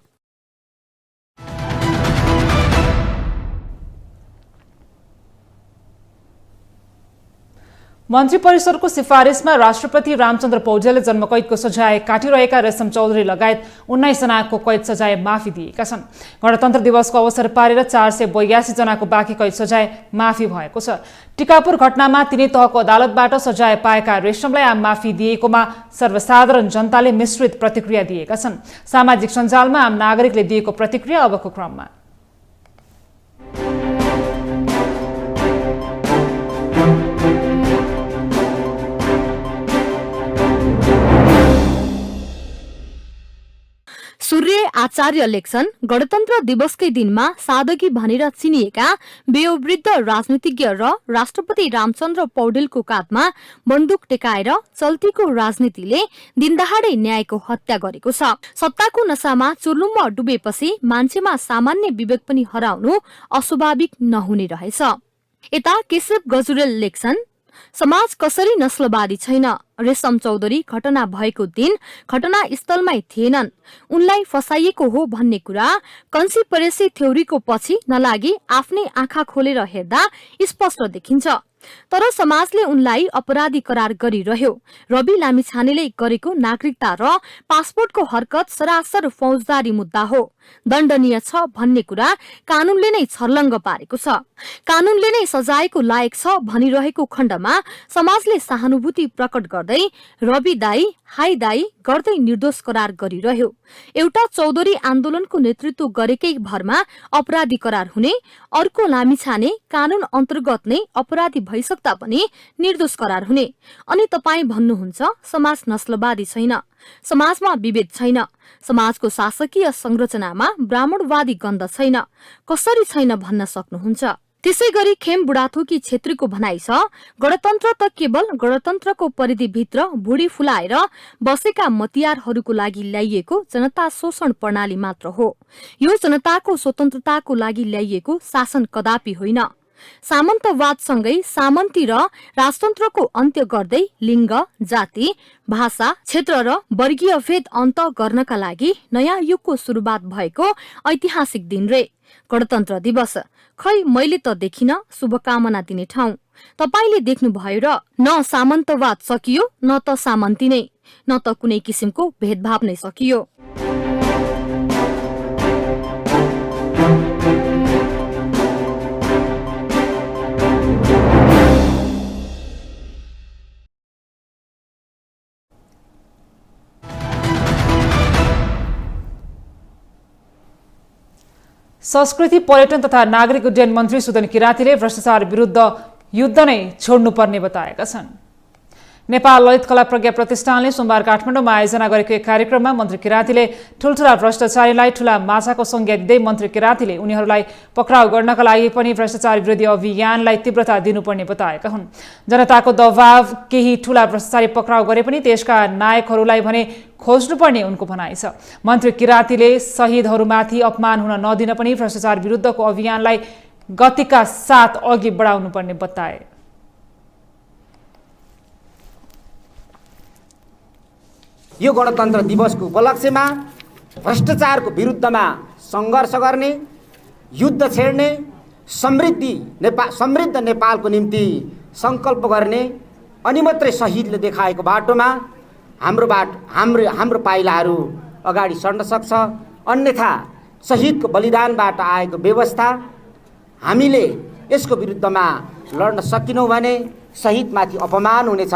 S1: मन्त्री परिषदको सिफारिसमा राष्ट्रपति रामचन्द्र पौडेलले जन्मकैदको सजाय काटिरहेका रेशम चौधरी लगायत 19 जनाको कैद सजाय माफी दिएका छन्। गणतन्त्र दिवसको अवसर पारेर 482 जनाको बाँकी कैद सजाय माफी भएको छ। टिकापुर घटनामा तिनै तहको अदालतबाट सजाय पाएका रेशमलाई आम माफी दिएकोमा सर्वसाधारण जनताले मिश्रित प्रतिक्रिया दिएका छन्। सामाजिक सञ्जालमा आम नागरिकले दिएको प्रतिक्रिया अबको क्रममा।
S13: सूर्य आचार्य लेख्छन्, गणतन्त्र दिवसकै दिनमा सादगी भनेर चिनिएका वयोवृद्ध राजनीतिज्ञ र राष्ट्रपति रामचन्द्र पौडेलको काँधमा बन्दुक टेकाएर चल्तीको राजनीतिले दिनदहाडै न्यायको हत्या गरेको छ। सत्ताको नशामा चुर्लुम्म डुबेपछि मान्छेमा सामान्य विवेक पनि हराउनु अस्वाभाविक नहुने रहेछ। यता केशव गजुरेल लेख्छन्, समाज कसरी नस्लवादी छैन। रेशम चौधरी घटना भएको दिन घटनास्थलमै थिएनन्। उनलाई फसाइएको हो भन्ने कुरा कन्सिपरेसी थ्योरीको पछि नलागी आफ्नै आँखा खोलेर हेर्दा स्पष्ट देखिन्छ। तर समाजले उनलाई अपराधी करार गरिरह्यो। रवि लामिछानेले गरेको नागरिकता र पासपोर्टको हरकत सरासर फौजदारी मुद्दा हो। दण्डनीय छ भन्ने कुरा कानूनले नै छर्लङ्ग पारेको छ। कानूनले नै सजायको लायक छ भनिरहेको खण्डमा समाजले सहानुभूति प्रकट गर्दै रवि दाई हाई दाई गर्दै निर्दोष करार गरिरह्यो। एउटा चौधरी आन्दोलनको नेतृत्व गरेकै भरमा अपराधी करार हुने, अर्को लामिछाने कानून अन्तर्गत नै अपराधी भइसक्दा पनि निर्दोष करार हुने। अनि तपाई भन्नुहुन्छ समाज नस्लवादी छैन, समाजमा विभेद छैन, समाजको शासकीय संरचनामा ब्राह्मणवादी गन्ध छैन। कसरी छैन भन्न सक्नुहुन्छ? त्यसैगरी खेम बुढाथोकी छेत्रीको भनाइ छ गणतन्त्र त केवल गणतन्त्रको परिधिभित्र भुडी फुलाएर बसेका मतियारहरूको लागि ल्याइएको जनता शोषण प्रणाली मात्र हो। यो जनताको स्वतन्त्रताको लागि ल्याइएको शासन कदापि होइन। सामन्तवादसँगै सामन्ती र राजतन्त्रको अन्त्य गर्दै लिङ्ग, जाति, भाषा, क्षेत्र र वर्गीय भेद अन्त गर्नका लागि नयाँ युगको सुरुवात भएको ऐतिहासिक दिन रे गणतन्त्र दिवस। खै मैले त देखिन शुभकामना दिने ठाउँ। तपाईले देख्नुभयो र न सामन्तवाद सकियो न त सामन्ती नै, न त कुनै किसिमको भेदभाव नै सकियो।
S1: संस्कृति, पर्यटन तथा नागरिक उड्डयन मन्त्री सुदन किरातीले भ्रष्टाचार विरुद्ध युद्ध नै छोड्नुपर्ने बताएका छन्। नेपाल ललित कला प्रज्ञा प्रतिष्ठानले सोमबार काठमाडौँमा आयोजना गरेको एक कार्यक्रममा मन्त्री किरातीले ठूल्ठूला भ्रष्टाचारीलाई ठूला माछाको संज्ञा दिँदै मन्त्री किरातीले उनीहरूलाई पक्राउ गर्नका लागि पनि भ्रष्टाचार विरोधी अभियानलाई तीव्रता दिनुपर्ने बताएका हुन्। जनताको दबाव केही ठूला भ्रष्टाचारी पक्राउ गरे पनि देशका नायकहरूलाई भने खोज्नुपर्ने उनको भनाइ छ। मन्त्री किरातीले शहीदहरूमाथि अपमान हुन नदिन पनि भ्रष्टाचार विरुद्धको अभियानलाई गतिका साथ अघि बढाउनुपर्ने बताए।
S15: यो गणतन्त्र दिवसको उपलक्ष्यमा भ्रष्टाचारको विरुद्धमा सङ्घर्ष गर्ने, युद्ध छेड्ने, समृद्ध नेपालको निम्ति सङ्कल्प गर्ने अनि मात्रै शहीदले देखाएको बाटोमा हाम्रो पाइलाहरू अगाडि सर्न सक्छ। अन्यथा शहीदको बलिदानबाट आएको व्यवस्था हामीले यसको विरुद्धमा लड्न सकिनौँ भने शहीदमाथि अपमान हुनेछ।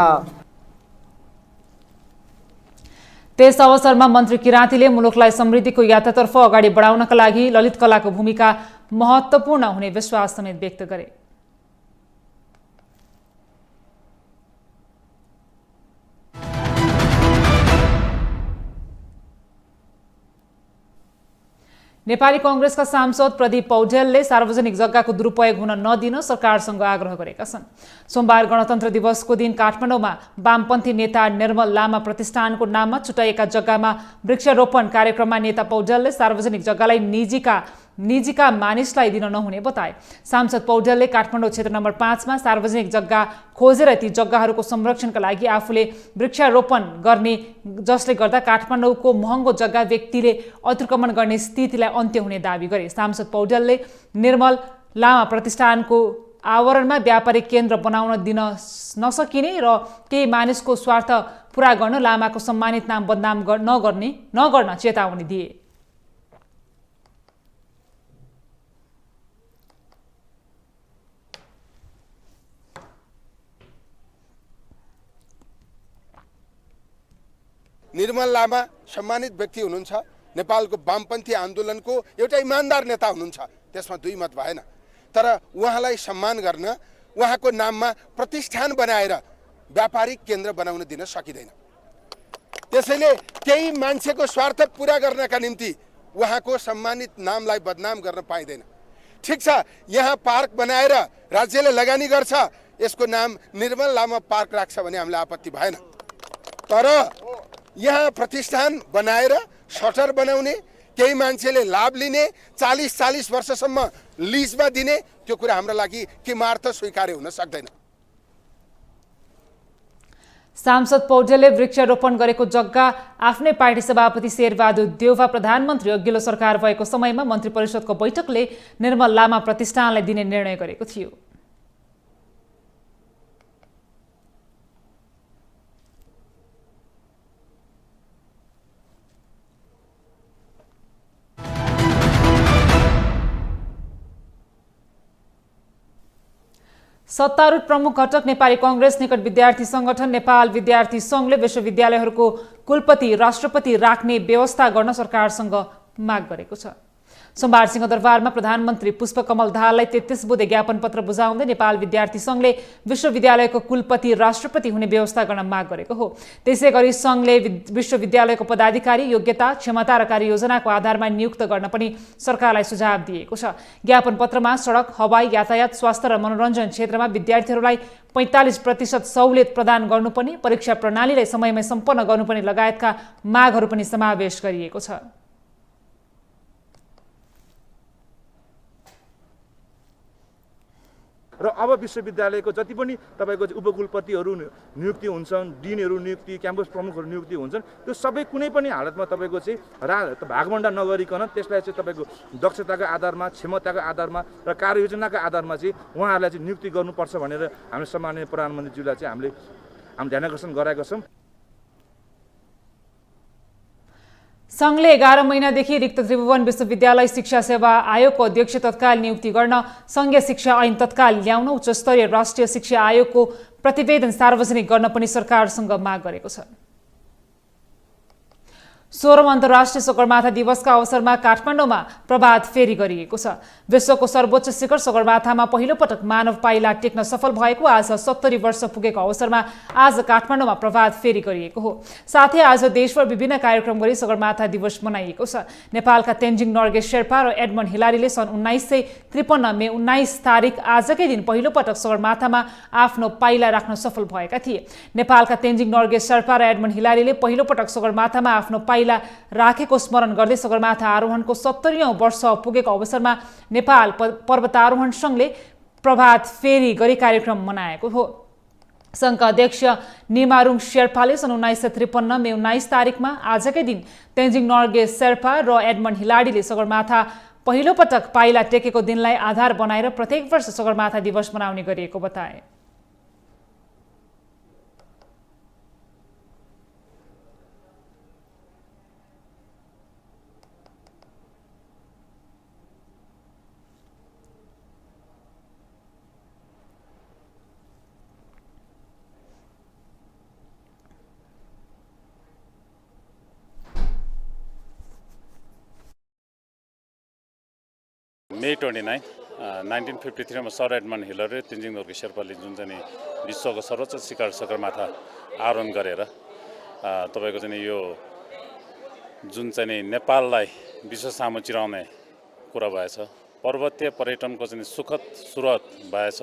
S1: त्यस अवसरमा मन्त्री किरातीले मुलुकलाई समृद्धिको यात्रातर्फ अगाडि बढाउनका लागि ललित कलाको भूमिका महत्त्वपूर्ण हुने विश्वास समेत व्यक्त गरे। नेपाली कांग्रेसका सांसद प्रदीप पौडेलले सार्वजनिक जग्गाको दुरुपयोग हुन नदिन सरकारसँग आग्रह गरेका छन्। सोमबार गणतन्त्र दिवसको दिन काठमाडौँमा वामपन्थी नेता निर्मल लामा प्रतिष्ठानको नाममा छुट्याइएका जग्गामा वृक्षारोपण कार्यक्रममा नेता पौडेलले सार्वजनिक जग्गालाई निजीका मानिसलाई दिन नहुने बताए। सांसद पौडेलले काठमाडौँ क्षेत्र नम्बर 5 मा सार्वजनिक जग्गा खोजेर ती जग्गाहरूको संरक्षणका लागि आफूले वृक्षारोपण गर्ने, जसले गर्दा काठमाडौँको महँगो जग्गा व्यक्तिले अतिक्रमण गर्ने स्थितिलाई अन्त्य हुने दावी गरे। सांसद पौडेलले निर्मल लामा प्रतिष्ठानको आवरणमा व्यापारिक केन्द्र बनाउन दिन नसकिने र केही मानिसको स्वार्थ पूरा गर्न लामाको सम्मानित नाम बदनाम नगर्न चेतावनी दिए।
S16: निर्मल लामा सम्मानित व्यक्ति हुनुहुन्छ, नेपालको वामपन्थी आन्दोलनको एउटा इमान्दार नेता हुनुहुन्छ, त्यसमा दुई मत भएन। तर उहाँलाई सम्मान गर्न उहाँको नाममा प्रतिष्ठान बनाएर व्यापारिक केन्द्र बनाउन दिन सकिँदैन। त्यसैले केही मान्छेको स्वार्थ पूरा गर्नका निम्ति उहाँको सम्मानित नामलाई बदनाम गर्न पाइँदैन। ठिक छ, यहाँ पार्क बनाएर राज्यले लगानी गर्छ, यसको नाम निर्मल लामा पार्क राख्छ भने हामीलाई आपत्ति भएन। तर यहाँ प्रतिष्ठान बनाएर सटर बनाउने, केही मान्छेले लाभ लिने, 40 वर्षसम्म लिजमा दिने, त्यो कुरा हाम्रो लागि किमार्थ स्वीकार्य हुन सक्दैन।
S1: सांसद पौडेलले वृक्षारोपण गरेको जग्गा आफ्नै पार्टी सभापति शेरबहादुर देउवा प्रधानमन्त्री अघिल्लो सरकार भएको समयमा मन्त्री परिषदको बैठकले निर्मल लामा प्रतिष्ठानलाई दिने निर्णय गरेको थियो। सत्तारूढ प्रमुख घटक नेपाली कांग्रेस निकट विद्यार्थी संगठन नेपाल विद्यार्थी संघले विश्वविद्यालयहरूको कुलपति राष्ट्रपति राख्ने व्यवस्था गर्न सरकारसँग माग गरेको छ। सोमबार सिंहदरबारमा प्रधानमन्त्री पुष्पकमल दाहाललाई 33 बुँदे ज्ञापन पत्र बुझाउँदै नेपाल विद्यार्थी सङ्घले विश्वविद्यालयको कुलपति राष्ट्रपति हुने व्यवस्था गर्न माग गरेको हो। त्यसैगरी सङ्घले विश्वविद्यालयको पदाधिकारी योग्यता, क्षमता र कार्ययोजनाको आधारमा नियुक्त गर्न पनि सरकारलाई सुझाव दिएको छ। ज्ञापन पत्रमा सडक, हवाई यातायात, स्वास्थ्य र मनोरञ्जन क्षेत्रमा विद्यार्थीहरूलाई 45% सहुलियत प्रदान गर्नुपर्ने, परीक्षा प्रणालीलाई समयमै सम्पन्न गर्नुपर्ने लगायतका मागहरू पनि समावेश गरिएको छ।
S9: र अब विश्वविद्यालयको जति पनि तपाईँको उपकुलपतिहरू नियुक्ति हुन्छन्, डिनहरू नियुक्ति, क्याम्पस प्रमुखहरू नियुक्ति हुन्छन्, त्यो सबै कुनै पनि हालतमा तपाईँको चाहिँ भागभण्डा नगरिकन त्यसलाई चाहिँ तपाईँको दक्षताको आधारमा, क्षमताको आधारमा र कार्ययोजनाको आधारमा चाहिँ उहाँहरूलाई चाहिँ नियुक्ति गर्नुपर्छ भनेर हामी सम्माननीय प्रधानमन्त्रीज्यूलाई चाहिँ हामीले ध्यान आकर्षण गराएका छौँ।
S1: सङ्घले 11 महिनादेखि रिक्त त्रिभुवन विश्वविद्यालय शिक्षा सेवा आयोगको अध्यक्ष तत्काल नियुक्ति गर्न, सङ्घीय शिक्षा ऐन तत्काल ल्याउन, उच्चस्तरीय राष्ट्रिय शिक्षा आयोगको प्रतिवेदन सार्वजनिक गर्न पनि सरकारसँग माग गरेको छ। 16औं अन्तर्राष्ट्रिय सगरमाथा दिवसका अवसरमा काठमाडौँमा प्रभात फेरी गरिएको छ। विश्वको सर्वोच्च शिखर सगरमाथामा पहिलो पटक मानव पाइला टेक्न सफल भएको आज 70 वर्ष पुगेको अवसरमा आज काठमाडौँमा प्रभात फेरी गरिएको हो। साथै आज देशभर विभिन्न कार्यक्रम गरी सगरमाथा दिवस मनाइएको छ। नेपालका तेन्जिङ नर्गे शेर्पा र एडमन्ड हिलारीले सन् 1953 मे 19 तारिक आजकै दिन पहिलो पटक सगरमाथामा आफ्नो पाइला राख्न सफल भएका थिए। नेपालका तेन्जिङ नर्गे शेर्पा र एडमन्ड हिलारीले पहिलो पटक सगरमाथामा आफ्नो पाइला राखेको स्मरण गर्दै सगरमाथा आरोहणको 70औं वर्ष पुगेको अवसरमा नेपाल पर्वतारोहण सङ्घले प्रभात फेरी गरी कार्यक्रम मनाएको हो। सङ्घका अध्यक्ष निमारुङ शेर्पाले सन् 1953 मे 19 तारिकमा आजकै दिन तेन्जिङ नर्गे शेर्पा र एडमन्ड हिलारीले सगरमाथा पहिलो पटक पाइला टेकेको दिनलाई आधार बनाएर प्रत्येक वर्ष सगरमाथा दिवस मनाउने गरिएको बताए।
S17: May 29, 1953 मा सर एडमन्ड हिलरी र तेन्जिङ नर्गे शेर्पाले जुन चाहिँ विश्वको सर्वोच्च शिखर सगरमाथा आरोहण गरेर तपाईँको चाहिँ यो जुन चाहिँ नेपाललाई विश्व सामु चिराउने कुरा भएछ, पर्वतीय पर्यटनको चाहिँ सुखद सुरुवात भएछ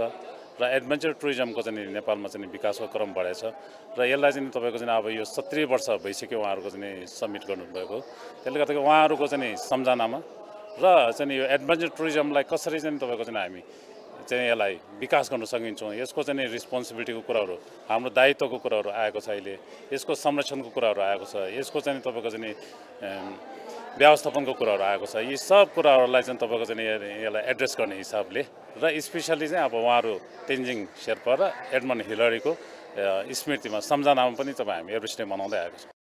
S17: र एडभेन्चर टुरिज्मको चाहिँ नेपालमा चाहिँ विकासको क्रम बढेछ र यसलाई चाहिँ तपाईँको चाहिँ अब यो 70 वर्ष भइसक्यो उहाँहरूको चाहिँ सब्मिट गर्नुभएको। त्यसले गर्दा उहाँहरूको चाहिँ सम्झनामा र चाहिँ यो एडभेन्चर टुरिज्मलाई कसरी चाहिँ तपाईँको चाहिँ हामी चाहिँ यसलाई विकास गर्न सकिन्छौँ, यसको चाहिँ रिस्पोन्सिबिलिटीको कुराहरू, हाम्रो दायित्वको कुराहरू आएको छ, अहिले यसको संरक्षणको कुराहरू आएको छ, यसको चाहिँ तपाईँको चाहिँ व्यवस्थापनको कुराहरू आएको छ। यी सब कुराहरूलाई चाहिँ तपाईँको चाहिँ यसलाई एड्रेस गर्ने हिसाबले र स्पेसली चाहिँ अब उहाँहरू तेन्जिङ शेर्पा र एडमन्ड हिलरीको स्मृतिमा सम्झनामा पनि तपाईँ हामी एभरेस्ट डे मनाउँदै आएको छौँ।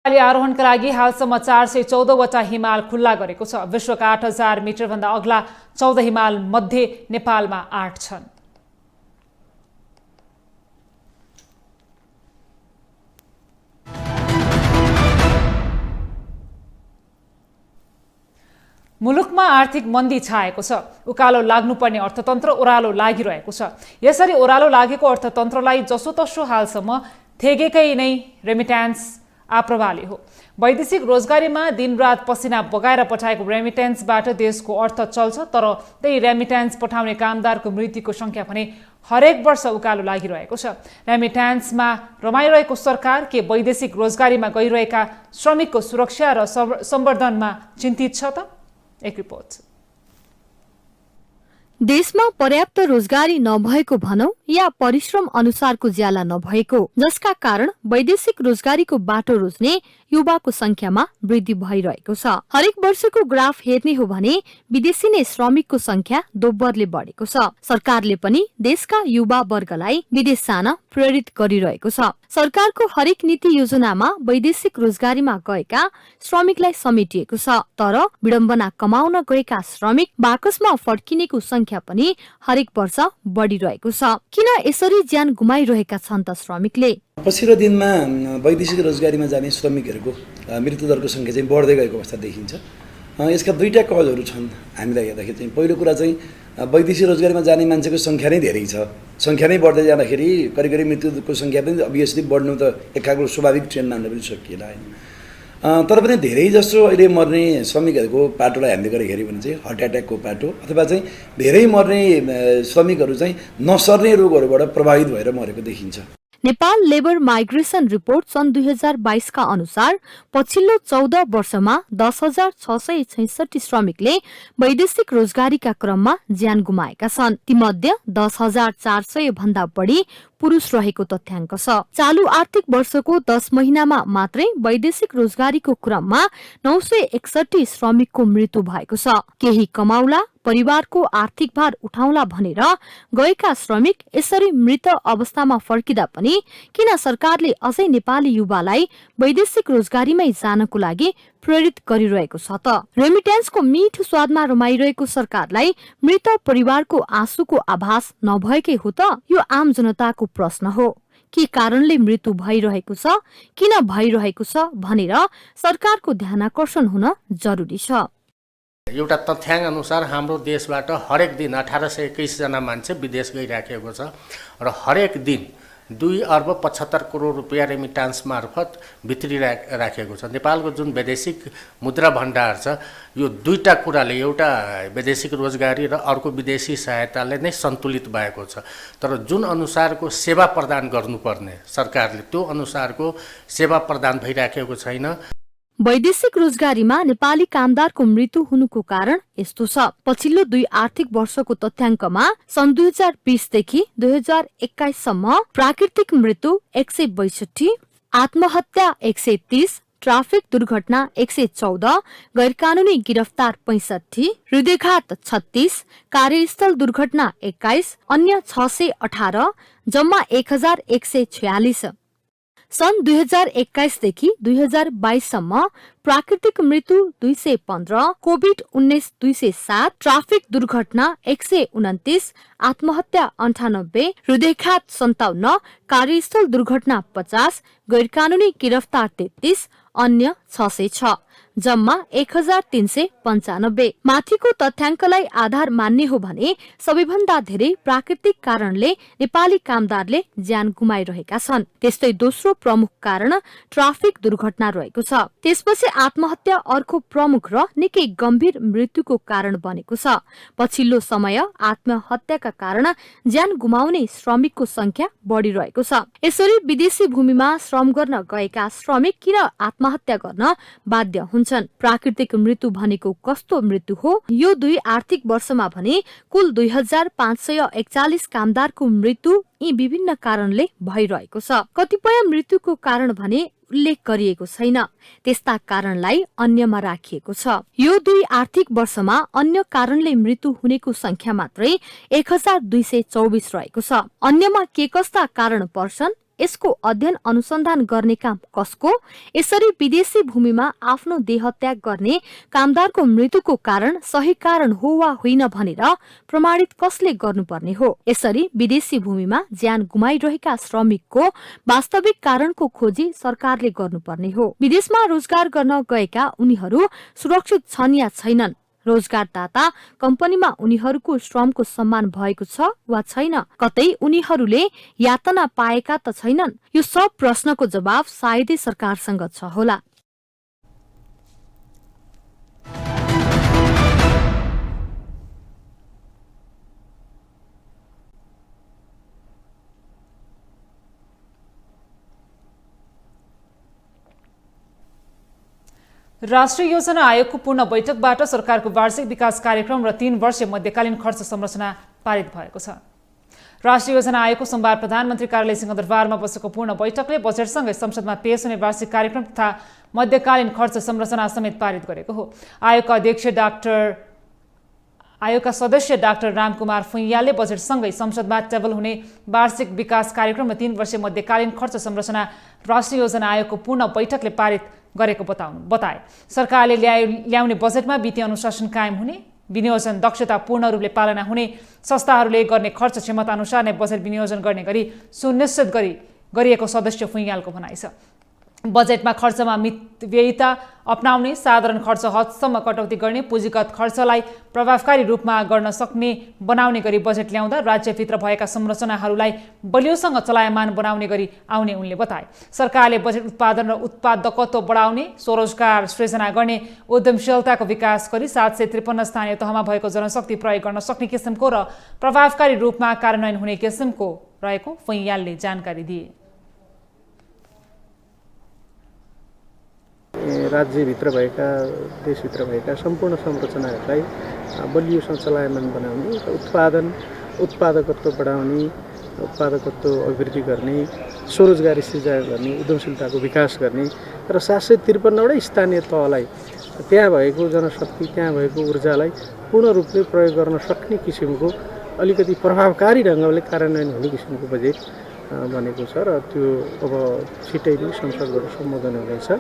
S1: आरोहणका लागि हालसम्म 414 वटा हिमाल खुल्ला गरेको छ। विश्वका 8000 मिटरभन्दा अग्ला 14 हिमाल मध्ये नेपालमा 8 छन्। मुलुकमा आर्थिक मन्दी छाएको छ। उकालो लाग्नुपर्ने अर्थतन्त्र ओह्रालो लागिरहेको छ। यसरी ओह्रालो लागेको अर्थतन्त्रलाई जसोतसो हालसम्म थेगेकै नै रेमिट्यान्स आप्रवाली हो। वैदेशिक रोजगारीमा दिनरात पसिना बगाएर पठाएको रेमिट्यान्सबाट देशको अर्थ चल्छ, तर त्यही रेमिट्यान्स पठाउने कामदारको मृत्युको सङ्ख्या भने हरेक वर्ष उकालो लागिरहेको छ। रेमिट्यान्समा रमाइरहेको सरकार के वैदेशिक रोजगारीमा गइरहेका श्रमिकको सुरक्षा र सम्वर्धनमा चिन्तित छ त? एक रिपोर्ट।
S13: देशमा पर्याप्त रोजगारी नभएको भनौं या परिश्रम अनुसारको ज्याला नभएको, जसका कारण वैदेशिक रोजगारीको बाटो रोज्ने युवाको संख्यामा वृद्धि भइरहेको छ। हरेक वर्षको ग्राफ हेर्ने हो भने विदेशी नै श्रमिकको संख्या दोब्बरले बढेको छ। सरकारले पनि देशका युवा वर्गलाई विदेश जान प्रेरित गरिरहेको छ। सरकारको हरेक नीति योजनामा वैदेशिक रोजगारीमा गएका श्रमिकलाई समेटिएको छ, तर विडम्बना कमाउन गएका श्रमिक बाकसमा फर्किनेको संख्या पनि हरेक वर्ष बढिरहेको छ। किन यसरी ज्यान गुमाइरहेका छन् त श्रमिकले?
S18: पछिल्लो दिनमा वैदेशिक रोजगारीमा जाने श्रमिकहरूको मृत्युदरको सङ्ख्या चाहिँ बढ्दै गएको अवस्था देखिन्छ। यसका दुईटा कजहरू छन् हामीलाई हेर्दाखेरि चाहिँ। पहिलो कुरा चाहिँ वैदेशिक रोजगारीमा जाने मान्छेको सङ्ख्या नै धेरै छ, सङ्ख्या नै बढ्दै जाँदाखेरि करिब मृत्युको सङ्ख्या पनि अभियसली बढ्नु त एक खालको स्वाभाविक ट्रेन्ड मान्न पनि सकिएला होइन। तर पनि धेरै जसो अहिले मर्ने श्रमिकहरूको पाटोलाई हामीले गरेर हेऱ्यौँ भने चाहिँ हार्ट एट्याकको पाटो अथवा चाहिँ धेरै मर्ने श्रमिकहरू चाहिँ नसर्ने रोगहरूबाट प्रभावित भएर मरेको देखिन्छ।
S13: नेपाल लेबर माइग्रेसन रिपोर्ट सन् 2022 का अनुसार पछिल्लो 14 वर्षमा 10,666 श्रमिकले वैदेशिक रोजगारीका क्रममा ज्यान गुमाएका छन्। तीमध्ये 10,400 भन्दा बढी पुरुष रहेको तथ्याङ्क छ। चालू आर्थिक वर्षको 10 महिनामा मात्रै वैदेशिक रोजगारीको क्रममा 961 श्रमिकको मृत्यु भएको छ। केही कमाउला, परिवारको आर्थिक भार उठाउला भनेर गएका श्रमिक यसरी मृत अवस्थामा फर्किँदा पनि किन सरकारले अझै नेपाली युवालाई वैदेशिक रोजगारीमै जानको लागि प्रेरित गरिरहेको छ त? रेमिटेन्सको मिठो स्वादमा रमाइरहेको सरकारलाई मृत परिवारको आँसुको आभास नभएकै हो त? यो आम जनताको प्रश्न हो। के कारणले मृत्यु भइरहेको छ, किन भइरहेको छ भनेर सरकारको ध्यानाकर्षण हुन जरुरी छ।
S19: एउटा तथ्याङ्क अनुसार हाम्रो देशबाट हरेक दिन 1821 जना मान्छे विदेश गइराखेको छ र हरेक दिन 2,75 करोड रुपियाँ रेमिटान्स मार्फत भित्रिराखेको छ। नेपालको जुन वैदेशिक मुद्रा भण्डार छ यो दुईटा कुराले, एउटा वैदेशिक रोजगारी र अर्को विदेशी सहायताले नै सन्तुलित भएको छ। तर जुन अनुसारको सेवा प्रदान गर्नुपर्ने सरकारले त्यो अनुसारको सेवा प्रदान भइराखेको छैन।
S13: वैदेशिक रोजगारीमा नेपाली कामदारको मृत्यु हुनुको कारण यस्तो छ। पछिल्लो 2 आर्थिक वर्षको तथ्याङ्कमा सन् 2020 देखि 2021 सम्म प्राकृतिक मृत्यु 162, आत्महत्या 130, ट्राफिक दुर्घटना 114, गैरकानूनी गिरफ्तार 65, हृदयघात 36, कार्यस्थल दुर्घटना 21, अन्य 618, जम्मा 1146। सन् 2021 देखि 2022 सम्म प्राकृतिक मृत्यु 215, कोभिड-19 207, ट्राफिक दुर्घटना 129, आत्महत्या 98, हृदयघात 57, कार्यस्थल दुर्घटना 50, गैरकानूनी गिरफ्तार 33, अन्य 606, जम्मा 1395। माथिको तथ्याङ्कलाई आधार मान्ने हो भने सबैभन्दा धेरै प्राकृतिक कारणले नेपाली कामदारले ज्यान गुमाइरहेका छन्। त्यस्तै दोस्रो प्रमुख कारण ट्राफिक दुर्घटना रहेको छ। त्यसपछि आत्महत्या अर्को प्रमुख र निकै गम्भीर मृत्युको कारण बनेको छ। पछिल्लो समय आत्महत्याका कारण ज्यान गुमाउने श्रमिकको संख्या बढिरहेको छ। यसरी विदेशी भूमिमा श्रम गर्न गएका श्रमिक किन आत्महत्या गर्न बाध्य हुन्छन्? प्राकृतिक मृत्यु भनेको कस्तो मृत्यु हो? यो 2 आर्थिक वर्षमा भने कुल 2541 कामदारको मृत्यु यी विभिन्न कारणले भइरहेको छ। कतिपय मृत्युको कारण भने उल्लेख गरिएको छैन, त्यस्ता कारणलाई अन्यमा राखिएको छ। यो 2 आर्थिक वर्षमा अन्य कारणले मृत्यु हुनेको संख्या मात्रै 1224 रहेको छ। अन्यमा के कस्ता कारण पर्छन्? यसको अध्ययन अनुसन्धान गर्ने काम कसको? यसरी विदेशी भूमिमा आफ्नो देहत्याग गर्ने कामदारको मृत्युको कारण सही कारण हो वा होइन भनेर प्रमाणित कसले गर्नुपर्ने हो? यसरी विदेशी भूमिमा ज्यान गुमाइरहेका श्रमिकको वास्तविक कारणको खोजी सरकारले गर्नुपर्ने हो। विदेशमा रोजगार गर्न गएका उनीहरू सुरक्षित छन् या छैनन्? रोजगारदाता कम्पनीमा उनीहरूको श्रमको सम्मान भएको छ वा छैन? कतै उनीहरूले यातना पाएका त छैनन्? यो सब प्रश्नको जवाब सायदै सरकारसँग छ होला।
S1: राष्ट्रिय योजना आयोगको पूर्ण बैठकबाट सरकारको वार्षिक विकास कार्यक्रम र 3 वर्षीय मध्यकालीन खर्च संरचना पारित भएको छ। राष्ट्रिय योजना आयोगको सोमबार प्रधानमन्त्री कार्यालय सिंहदरबारमा बसेको पूर्ण बैठकले बजेटसँगै संसदमा पेश हुने वार्षिक कार्यक्रम तथा मध्यकालीन खर्च संरचना समेत पारित गरेको हो। आयोगका सदस्य डाक्टर रामकुमार फुइयालले बजेटसँगै संसदमा टेबल हुने वार्षिक विकास कार्यक्रम र 3 वर्षीय मध्यकालीन खर्च संरचना राष्ट्रिय योजना आयोगको पूर्ण बैठकले पारित गरेको बताए। सरकारले ल्याउने बजेटमा वित्तीय अनुशासन कायम हुने, विनियोजन दक्षता पूर्ण रूपले पालना हुने, संस्थाहरूले गर्ने खर्च क्षमता अनुसार नै बजेट विनियोजन गर्ने गरी सुनिश्चित गरिएको सदस्य फुइयालको भनाइ छ। बजेटमा खर्चमा मितव्ययिता अपनाउने, साधारण खर्च हदसम्म कटौती गर्ने, पुँजीगत खर्चलाई प्रभावकारी रूपमा गर्न सक्ने बनाउने गरी बजेट ल्याउँदा राज्यभित्र भएका संरचनाहरूलाई बलियोसँग चलायमान बनाउने गरी आउने उनले बताए। सरकारले बजेट उत्पादन र उत्पादकत्व बढाउने, स्वरोजगार सृजना गर्ने, उद्यमशीलताको विकास गरी 753 स्थानीय तहमा भएको जनशक्ति प्रयोग गर्न सक्ने किसिमको र प्रभावकारी रूपमा कार्यान्वयन हुने किसिमको रहेको फैयालले जानकारी दिए।
S20: राज्यभित्र भएका, देशभित्र भएका सम्पूर्ण संरचनाहरूलाई बलियोसँग चलायमान बनाउने, उत्पादकत्व बढाउने, उत्पादकत्व अभिवृद्धि गर्ने, स्वरोजगारी सृजना गर्ने, उद्यमशीलताको विकास गर्ने र 753वटा स्थानीय तहलाई त्यहाँ भएको जनशक्ति, त्यहाँ भएको ऊर्जालाई पूर्ण रूपले प्रयोग गर्न सक्ने किसिमको अलिकति प्रभावकारी ढङ्गले कार्यान्वयन हुने किसिमको बजेट बनेको छ र त्यो अब छिटै नै संसदबाट सम्बोधन हुनेछ।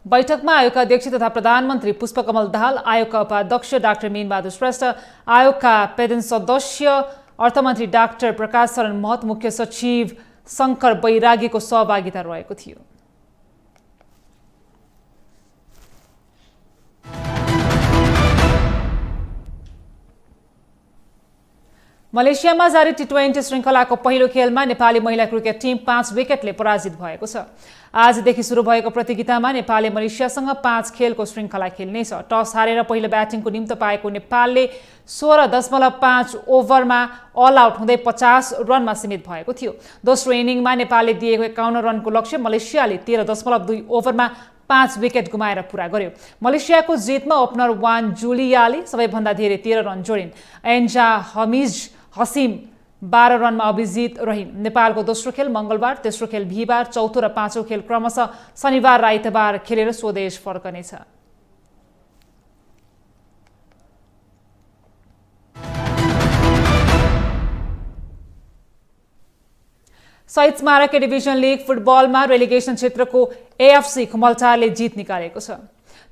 S1: बैठकमा आयोगका अध्यक्ष तथा प्रधानमन्त्री पुष्पकमल दाहाल, आयोगका उपाध्यक्ष डाक्टर मीनबहादुर श्रेष्ठ, आयोगका पेदेन सदस्य अर्थमन्त्री डाक्टर प्रकाश शरण महत, मुख्य सचिव शङ्कर बैरागीको सहभागिता रहेको थियो। मलेसियामा जारी टी20 श्रृङ्खलाको पहिलो खेलमा नेपाली महिला क्रिकेट टिम 5 विकेटले पराजित भएको छ। आजदेखि सुरु भएको प्रतियोगितामा नेपालले मलेसियासँग 5 खेलको श्रृङ्खला खेल्नेछ। टस हारेर पहिलो ब्याटिङको निम्तो पाएको नेपालले 16.5 ओभरमा अल आउट हुँदै 50 रनमा सीमित भएको थियो। दोस्रो इनिङमा नेपालले दिएको 51 रनको लक्ष्य मलेसियाले 13.2 ओभरमा 5 विकेट गुमाएर पूरा गर्यो। मलेसियाको जितमा ओपनर वान जुलियाले सबैभन्दा धेरै 13 रन जोडिन्। एन्जा हसिम 12 रनमा अभिजित रहिन्। नेपालको दोस्रो खेल मंगलबार, तेस्रो खेल बिहिबार, चौथो र पाँचौं खेल क्रमशः शनिबार र आइतबार खेलेर स्वदेश फर्कनेछ। शहीद स्मारक डिभिजन लिग फुटबलमा रेलिगेसन क्षेत्रको एएफसी खुमलचारले जित निकालेको छ।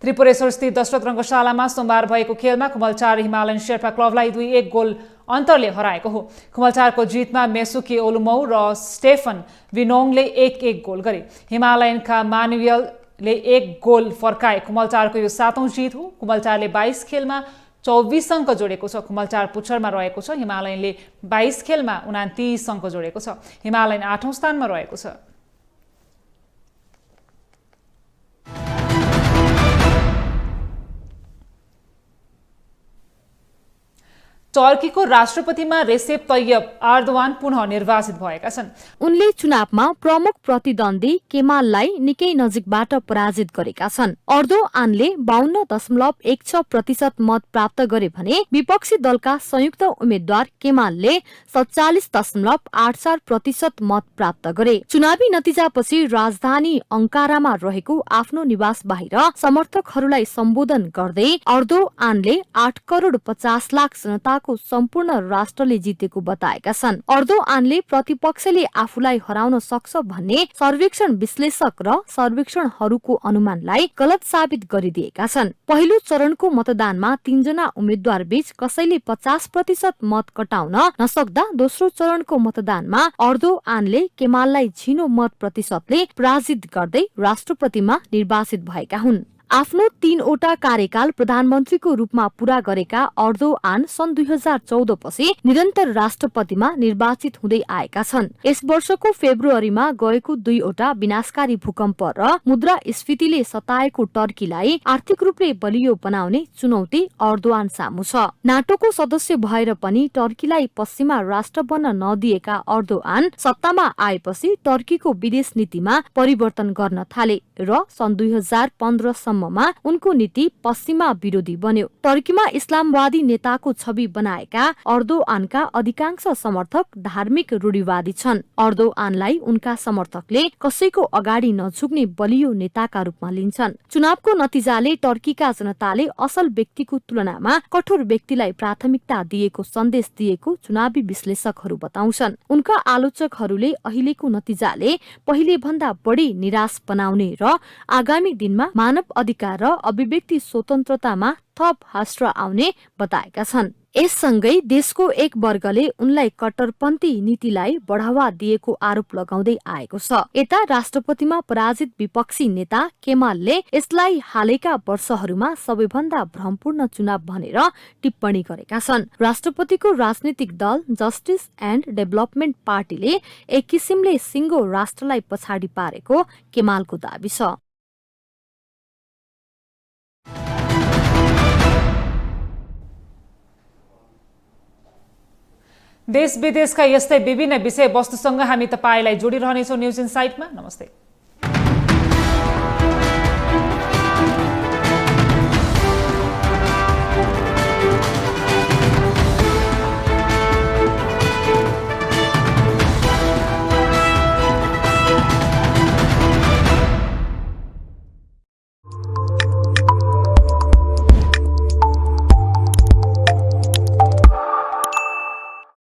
S1: त्रिपुरेश्वर स्थित दशरथ रङ्गशालामा सोमबार भएको खेलमा खुमलचार हिमालयन शेर्पा क्लबलाई 2-1 गोल अन्तरले हराएको हो। खुमलचारको जितमा मेसुकी ओलुमौ र स्टेफन विनोङले 1-1 गोल गरे। हिमालयनका मानुएलले 1 गोल फर्काए। खुमलचारको यो 7औं जित हो। खुमलचारले 22 खेलमा 24 अङ्क जोडेको छ। खुमलचार पुच्छरमा रहेको छ। हिमालयनले 22 खेलमा 29 अङ्क जोडेको छ। हिमालयन 8औं स्थानमा रहेको छ। टर्कीको राष्ट्रपतिमा रेसेप तय्यब एर्दोगान पुनः निर्वाचित भएका छन्।
S13: उनले चुनावमा प्रमुख प्रतिद्वन्दी केमाललाई निकै नजिकबाट पराजित गरेका छन्। एर्दोगानले 52.16% मत प्राप्त गरे भने विपक्षी दलका संयुक्त उम्मेद्वार केमालले 47.84% मत प्राप्त गरे। चुनावी नतिजापछि राजधानी अंकारामा रहेको आफ्नो निवास बाहिर समर्थकहरूलाई सम्बोधन गर्दै एर्दोगानले 8 करोड 50 लाख जनता सम्पूर्ण राष्ट्रले जितेको बताएका छन्। एर्दोगानले प्रतिपक्षले आफूलाई हराउन सक्छ भन्ने सर्वेक्षण विश्लेषक र सर्वेक्षणहरूको अनुमानलाई गलत साबित गरिदिएका छन्। पहिलो चरणको मतदानमा 3 जना उम्मेद्वार बीच कसैले 50% मत कटाउन नसक्दा दोस्रो चरणको मतदानमा एर्दोगानले केमाललाई झिनो मत प्रतिशतले पराजित गर्दै राष्ट्रपतिमा निर्वाचित भएका हुन्। आफ्नो 3वटा कार्यकाल प्रधानमन्त्रीको रूपमा पूरा गरेका एर्दोगान सन् 2014 पछि निरन्तर राष्ट्रपतिमा निर्वाचित हुँदै आएका छन्। यस वर्षको फेब्रुअरीमा गएको 2वटा विनाशकारी भूकम्प र मुद्रास्फीतिले सताएको टर्कीलाई आर्थिक रूपले बलियो बनाउने चुनौती एर्दोगान सामु छ। नाटोको सदस्य भएर पनि टर्कीलाई पश्चिमा राष्ट्र बन्न नदिएका एर्दोगान सत्तामा आएपछि टर्कीको विदेश नीतिमा परिवर्तन गर्न थाले र सन् 2015 उनको नीति पश्चिमा विरोधी बन्यो। टर्कीमा इस्लामवादी नेताको छवि बनाएका एर्दोगानका अधिकांश समर्थक धार्मिक रूढिवादी छन्। एर्दोगानलाई उनका समर्थकले कसैको अगाडि नझुक्ने बलियो नेताका रूपमा लिन्छन्। चुनावको नतिजाले टर्कीका जनताले असल व्यक्तिको तुलनामा कठोर व्यक्तिलाई प्राथमिकता दिएको सन्देश दिएको चुनावी विश्लेषकहरू बताउँछन्। उनका आलोचकहरूले अहिलेको नतिजाले पहिले भन्दा बढी निराश बनाउने र आगामी दिनमा मानव अधिकार र अभिव्यक्ति स्वतन्त्रतामा थप हास्र आउने बताएका छन्। यससँगै देशको एक वर्गले उनलाई कट्टरपन्थी नीतिलाई बढ़ावा दिएको आरोप लगाउँदै आएको छ। यता राष्ट्रपतिमा पराजित विपक्षी नेता केमालले यसलाई हालैका वर्षहरूमा सबैभन्दा भ्रमपूर्ण चुनाव भनेर टिप्पणी गरेका छन्। राष्ट्रपतिको राजनीतिक दल जस्टिस एन्ड डेभलपमेन्ट पार्टीले एक किसिमले सिंगो राष्ट्रलाई पछाडि पारेको केमालको दाबी छ।
S1: देश विदेशका यस्तै विभिन्न विषय वस्तुसँग हामी तपाईलाई जोडिरहनेछौँ न्यूज इनसाइटमा। नमस्ते।